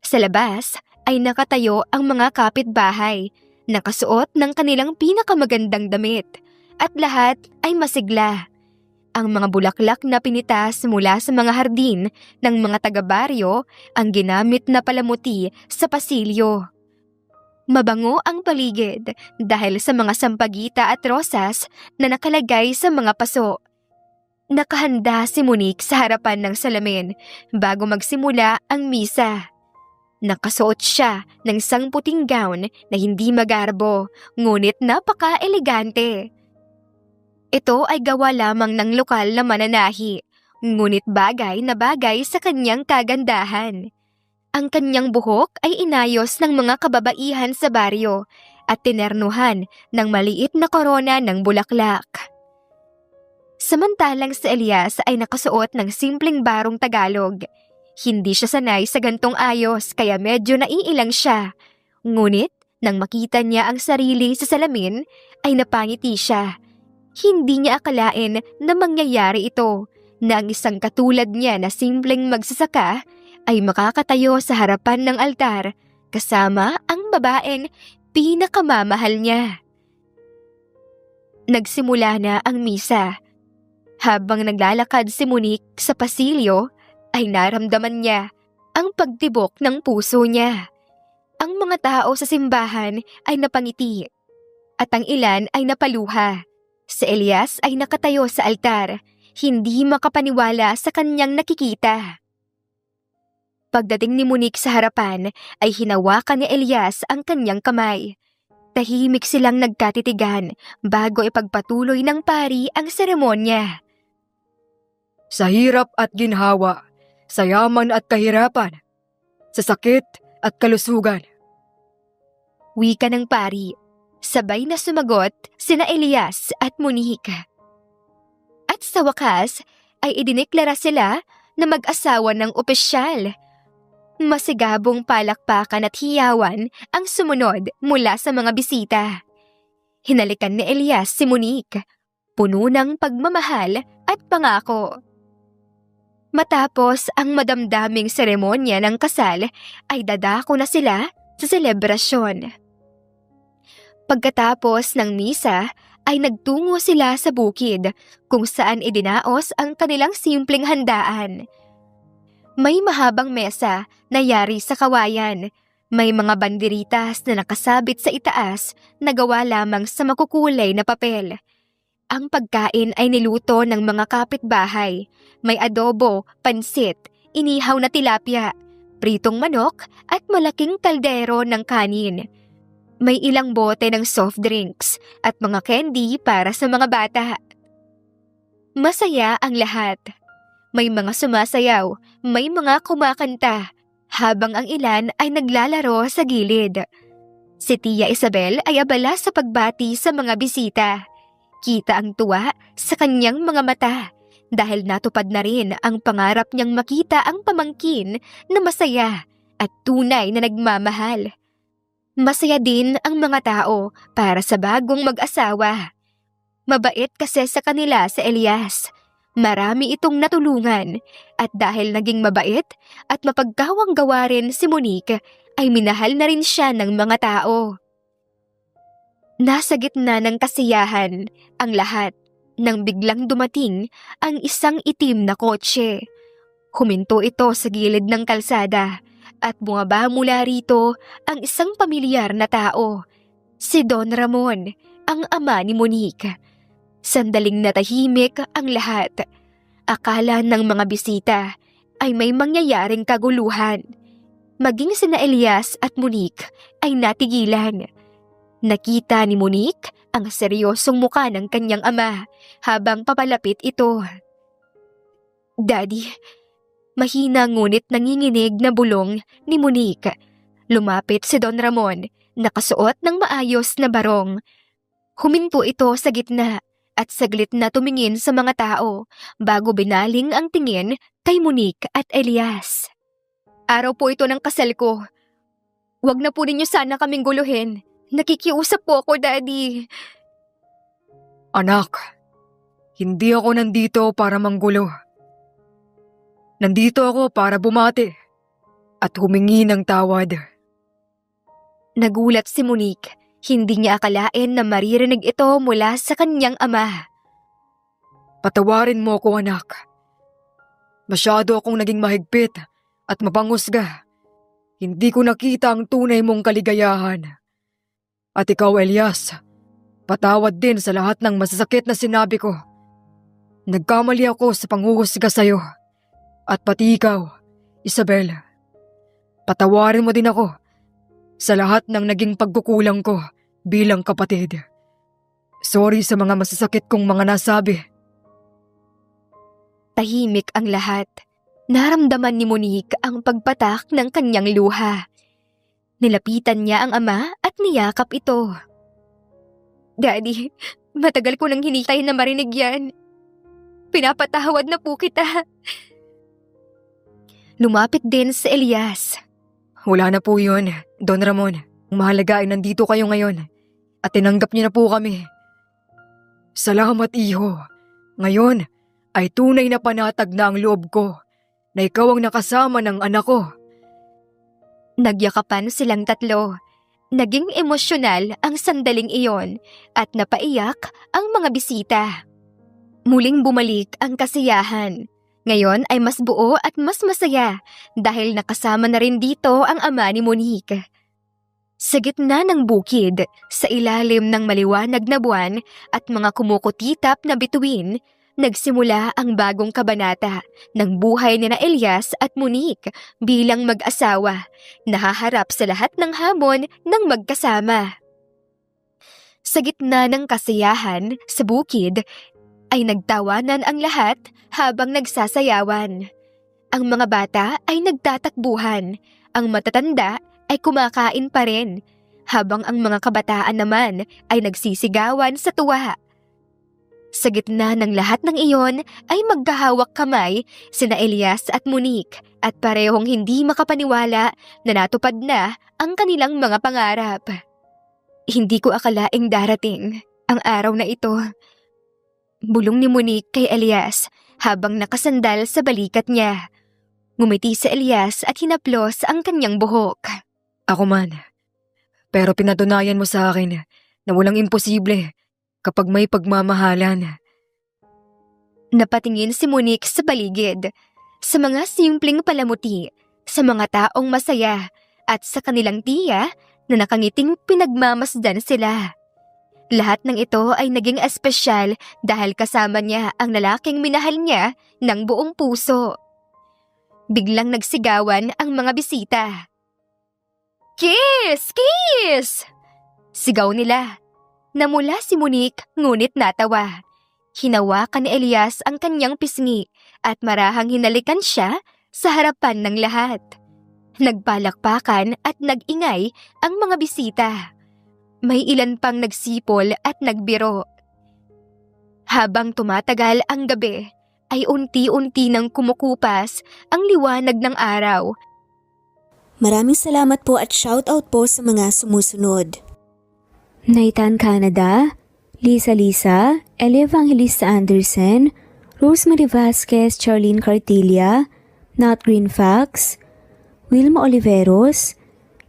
Sa labas ay nakatayo ang mga kapitbahay, nakasuot ng kanilang pinakamagandang damit at lahat ay masigla. Ang mga bulaklak na pinitas mula sa mga hardin ng mga taga-baryo ang ginamit na palamuti sa pasilyo. Mabango ang paligid dahil sa mga sampagita at rosas na nakalagay sa mga paso. Nakahanda si Monique sa harapan ng salamin bago magsimula ang misa. Nakasuot siya ng isang puting gown na hindi magarbo, ngunit napaka-elegante. Ito ay gawa lamang ng lokal na mananahi, ngunit bagay na bagay sa kanyang kagandahan. Ang kanyang buhok ay inayos ng mga kababaihan sa baryo at tinernuhan ng maliit na korona ng bulaklak. Samantalang si Elias ay nakasuot ng simpleng barong Tagalog. Hindi siya sanay sa gantong ayos kaya medyo naiilang siya. Ngunit nang makita niya ang sarili sa salamin ay napangiti siya. Hindi niya akalain na mangyayari ito, na ang isang katulad niya na simpleng magsasaka ay makakatayo sa harapan ng altar kasama ang babaeng pinakamamahal niya. Nagsimula na ang misa. Habang naglalakad si Monique sa pasilyo, ay naramdaman niya ang pagtibok ng puso niya. Ang mga tao sa simbahan ay napangiti at ang ilan ay napaluha. Si Elias ay nakatayo sa altar, hindi makapaniwala sa kanyang nakikita. Pagdating ni Monique sa harapan, ay hinawakan ni Elias ang kanyang kamay. Tahimik silang nagkatitigan bago ipagpatuloy ng pari ang seremonya. Sa hirap at ginhawa, sa yaman at kahirapan, sa sakit at kalusugan. Wika ng pari. Sabay na sumagot sina Elias at Monique. At sa wakas ay idineklara sila na mag-asawa ng opisyal. Masigabong palakpakan at hiyawan ang sumunod mula sa mga bisita. Hinalikan ni Elias si Monique, puno ng pagmamahal at pangako. Matapos ang madamdaming seremonya ng kasal ay dadako na sila sa selebrasyon. Pagkatapos ng misa ay nagtungo sila sa bukid kung saan idinaos ang kanilang simpleng handaan. May mahabang mesa na yari sa kawayan. May mga banderitas na nakasabit sa itaas na gawa lamang sa makukulay na papel. Ang pagkain ay niluto ng mga kapitbahay. May adobo, pansit, inihaw na tilapia, pritong manok at malaking kaldero ng kanin. May ilang bote ng soft drinks at mga candy para sa mga bata. Masaya ang lahat. May mga sumasayaw, may mga kumakanta, habang ang ilan ay naglalaro sa gilid. Si Tia Isabel ay abala sa pagbati sa mga bisita. Kita ang tuwa sa kanyang mga mata dahil natupad na rin ang pangarap niyang makita ang pamangkin na masaya at tunay na nagmamahal. Masaya din ang mga tao para sa bagong mag-asawa. Mabait kasi sa kanila si Elias. Marami itong natulungan at dahil naging mabait at mapagkawang-gawa rin si Monique ay minahal na rin siya ng mga tao. Nasa gitna ng kasiyahan ang lahat nang biglang dumating ang isang itim na kotse. Huminto ito sa gilid ng kalsada at bumaba mula rito ang isang pamilyar na tao, si Don Ramon, ang ama ni Monique. Sandaling natahimik ang lahat. Akala ng mga bisita ay may mangyayaring kaguluhan. Maging sina Elias at Monique ay natigilan. Nakita ni Monique ang seryosong muka ng kanyang ama habang papalapit ito. "Daddy," mahina ngunit nanginginig na bulong ni Monique. Lumapit si Don Ramon, nakasuot ng maayos na barong. Huminto ito sa gitna at saglit na tumingin sa mga tao bago binaling ang tingin kay Monique at Elias. "Araw po ito ng kasal ko. Huwag na po ninyo sana kaming guluhin. Nakikiusap po ako, Daddy." Anak, hindi ako nandito para manggulo. Nandito ako para bumati at humingi ng tawad. Nagulat si Monique. Hindi niya akalain na maririnig ito mula sa kanyang ama. Patawarin mo ko, anak. Masyado akong naging mahigpit at mapangusga. Hindi ko nakita ang tunay mong kaligayahan. At ikaw, Elias, patawad din sa lahat ng masasakit na sinabi ko. Nagkamali ako sa panghuhusga sa'yo. At pati ikaw, Isabel, patawarin mo din ako sa lahat ng naging pagkukulang ko bilang kapatid. Sorry sa mga masasakit kong mga nasabi. Tahimik ang lahat. Naramdaman ni Monique ang pagpatak ng kanyang luha. Nilapitan niya ang ama at niyakap ito. "Daddy, matagal ko nang hinintay na marinig yan. Pinapatawad na po kita." Lumapit din si Elias. Wala na po yun, Don Ramon. Ang mahalaga ay nandito kayo ngayon at tinanggap niyo na po kami. Salamat, iho. Ngayon ay tunay na panatag na ang loob ko na ikaw ang nakasama ng anak ko. Nagyakapan silang tatlo. Naging emosyonal ang sandaling iyon at napaiyak ang mga bisita. Muling bumalik ang kasiyahan. Ngayon ay mas buo at mas masaya dahil nakasama na rin dito ang ama ni Monique. Sa gitna ng bukid, sa ilalim ng maliwanag na buwan at mga kumukutitap na bituin, nagsimula ang bagong kabanata ng buhay ni Elias at Monique bilang mag-asawa, nahaharap sa lahat ng hamon ng magkasama. Sa gitna ng kasiyahan sa bukid, ay nagtawanan ang lahat habang nagsasayawan. Ang mga bata ay nagtatakbuhan, ang matatanda ay kumakain pa rin, habang ang mga kabataan naman ay nagsisigawan sa tuwa. Sa gitna ng lahat ng iyon ay magkahawak kamay sina Elias at Monique at parehong hindi makapaniwala na natupad na ang kanilang mga pangarap. Hindi ko akalaing darating ang araw na ito. Bulong ni Monique kay Elias habang nakasandal sa balikat niya. Ngumiti si Elias at hinaplos ang kanyang buhok. Ako man. Pero pinatunayan mo sa akin na walang imposible kapag may pagmamahalan. Napatingin si Monique sa baligid, sa mga simpleng palamuti, sa mga taong masaya at sa kanilang tiya na nakangiting pinagmamasdan sila. Lahat ng ito ay naging espesyal dahil kasama niya ang lalaking minahal niya ng buong puso. Biglang nagsigawan ang mga bisita. "Kiss! Kiss!" Sigaw nila. Namula si Monique ngunit natawa. Hinawakan ni Elias ang kanyang pisngi at marahang hinalikan siya sa harapan ng lahat. Nagpalakpakan at nag-ingay ang mga bisita. May ilan pang nagsipol at nagbiro. Habang tumatagal ang gabi, ay unti-unti nang kumukupas ang liwanag ng araw. Maraming salamat po at shoutout po sa mga sumusunod. Nathan Canada, Lisa Lisa, Eli Evangelista Anderson, Rosemary Vasquez, Charlene Cartilla, Nat Greenfax, Wilma Oliveros,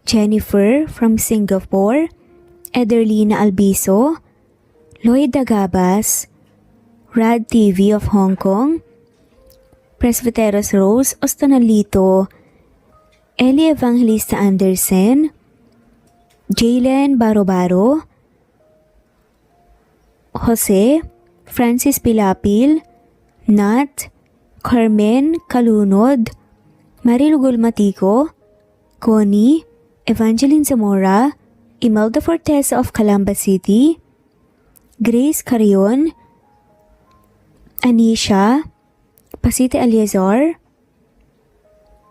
Jennifer from Singapore, Ederlina Albiso, Lloyd Dagabas, Rad TV of Hong Kong, Presbyteros Rose Ostanalito, Eli Evangelista Anderson, Jalen Barobaro, Jose, Francis Pilapil, Nat, Carmen Kalunod, Marilu Gulmatico, Connie, Evangeline Zamora, Imelda Fortesa of Calamba City, Grace Carion, Anisha, Pasite Aliazar,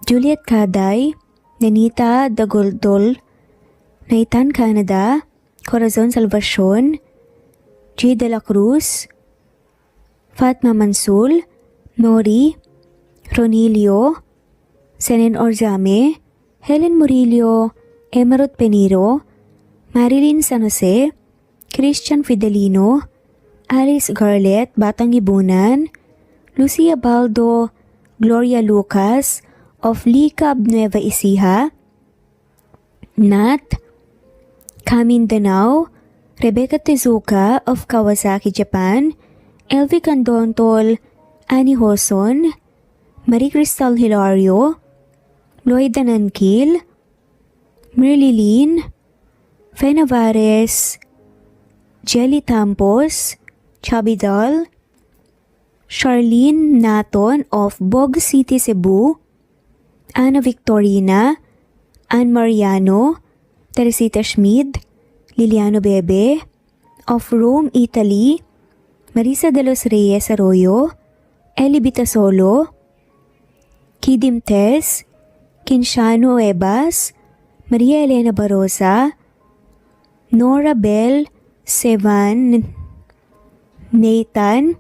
Juliet Kaday, Nanita Dagoldol, Nathan Canada, Corazon Salvacion, J. De La Cruz, Fatma Mansul, Nori, Ronilio, Senen Orzame, Helen Murillo, Emerald Peniro, Marilyn San Jose, Christian Fidelino, Alice Garlet, Batang Ibunan, Lucia Baldo, Gloria Lucas of Likab Nueva Ecija, Nat, Kamindanao, Rebecca Tezuka of Kawasaki, Japan, Elvie Candontol, Annie Hoson, Marie Cristal Hilario, Lloyd Danankil, Merlilyn, Fe Navares, Jelly Tampos, Chubby Doll, Charlene Naton of Bog City, Cebu, Ana Victorina, Ann Mariano, Teresita Schmid, Liliano Bebe, of Rome, Italy, Marisa de los Reyes Arroyo, Eli Bitasolo, Kidim Tess, Kinshano Ebas, Maria Elena Barosa, Nora Bell, Sevan, Nathan,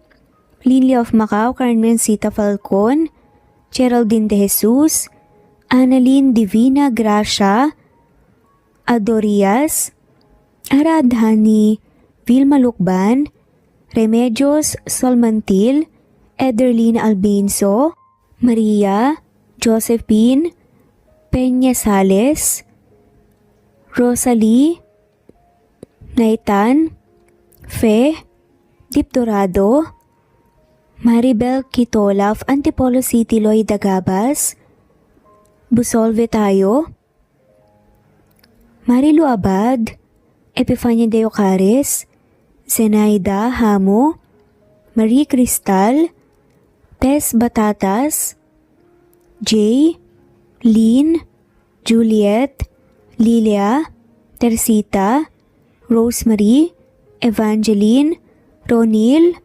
Lilia of Macau, Carmencita Falcon, Geraldine de Jesus, Annalyn Divina Gracia, Adorias, Aradhani, Vilma Lukban, Remedios Solmantil, Ederlina Albinso, Maria, Josephine, Peña Sales, Rosalie, Naitan, Fe, Dip Dorado, Maribel Quitola of Antipolo City, Lloyd Dagabas, Busolve Tayo, Marilu Abad, Epifania de Ocares, Zenaida Hamo, Marie Cristal, Tess Batatas, Jay, Lynn, Juliet, Lilia, Teresita, Rosemary, Evangeline, Ronil,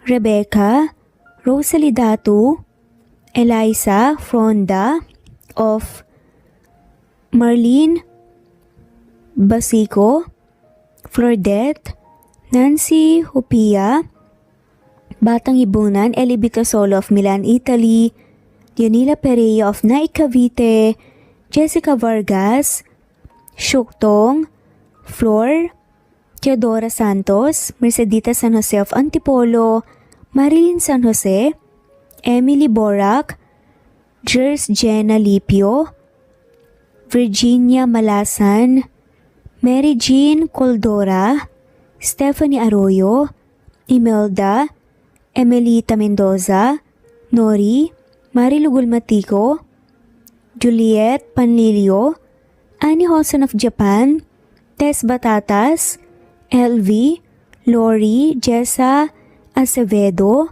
Rebecca, Rosalie Datu, Eliza Fronda of Marlene Basico, Flordette, Nancy Hupia, Batang Ibunan, Eli Bitasolo of Milan, Italy, Dionila Perea of Naik Cavite, Jessica Vargas, Shuktong, Flor, Teodora Santos, Mercedita San Jose of Antipolo, Marilyn San Jose, Emily Borac, Jers Jenna Lipio, Virginia Malasan, Mary Jean Coldora, Stephanie Arroyo, Imelda, Emelita Mendoza, Nori, Marilu Gulmatico, Juliet Panlilio, Annie Hosen of Japan, Tess Batatas, LV, Lori, Jessa Acevedo,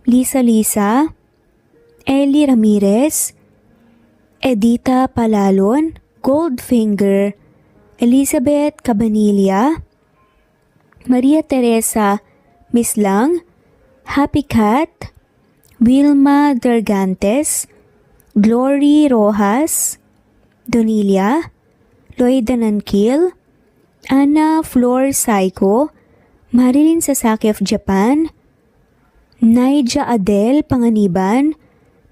Lisa Lisa, Ellie Ramirez, Edita Palalon, Goldfinger, Elizabeth Cabanilla, Maria Teresa Mislang, Happy Cat, Wilma Dargantes, Glory Rojas, Donilia, Lloyda Nankil, Ana Flor Saiko, Marilyn Sasaki of Japan, Naija Adel Panganiban,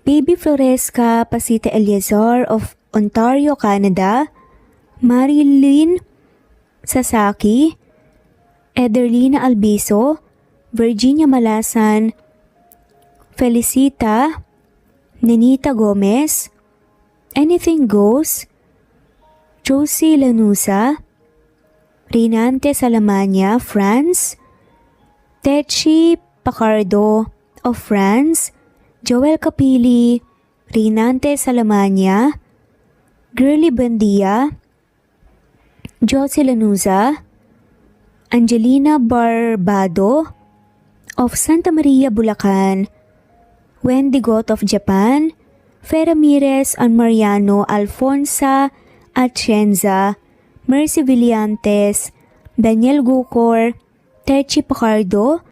Baby Floresca Pasita Eliazar of Ontario, Canada, Marilyn Sasaki, Ederlina Albiso, Virginia Malasan, Felicita, Nenita Gomez, Anything Goes, Josie Lanusa, Rinante Salamania, France, Techi Pacardo of France, Joel Capili, Rinante Salamania, Girly Bandia, Josie Lanusa, Angelina Barbado of Santa Maria, Bulacan, Wendy Got of Japan, Fe Ramirez and Mariano Alfonsa Atienza, Mercy Villantes, Daniel Gucor, Techi Pacardo,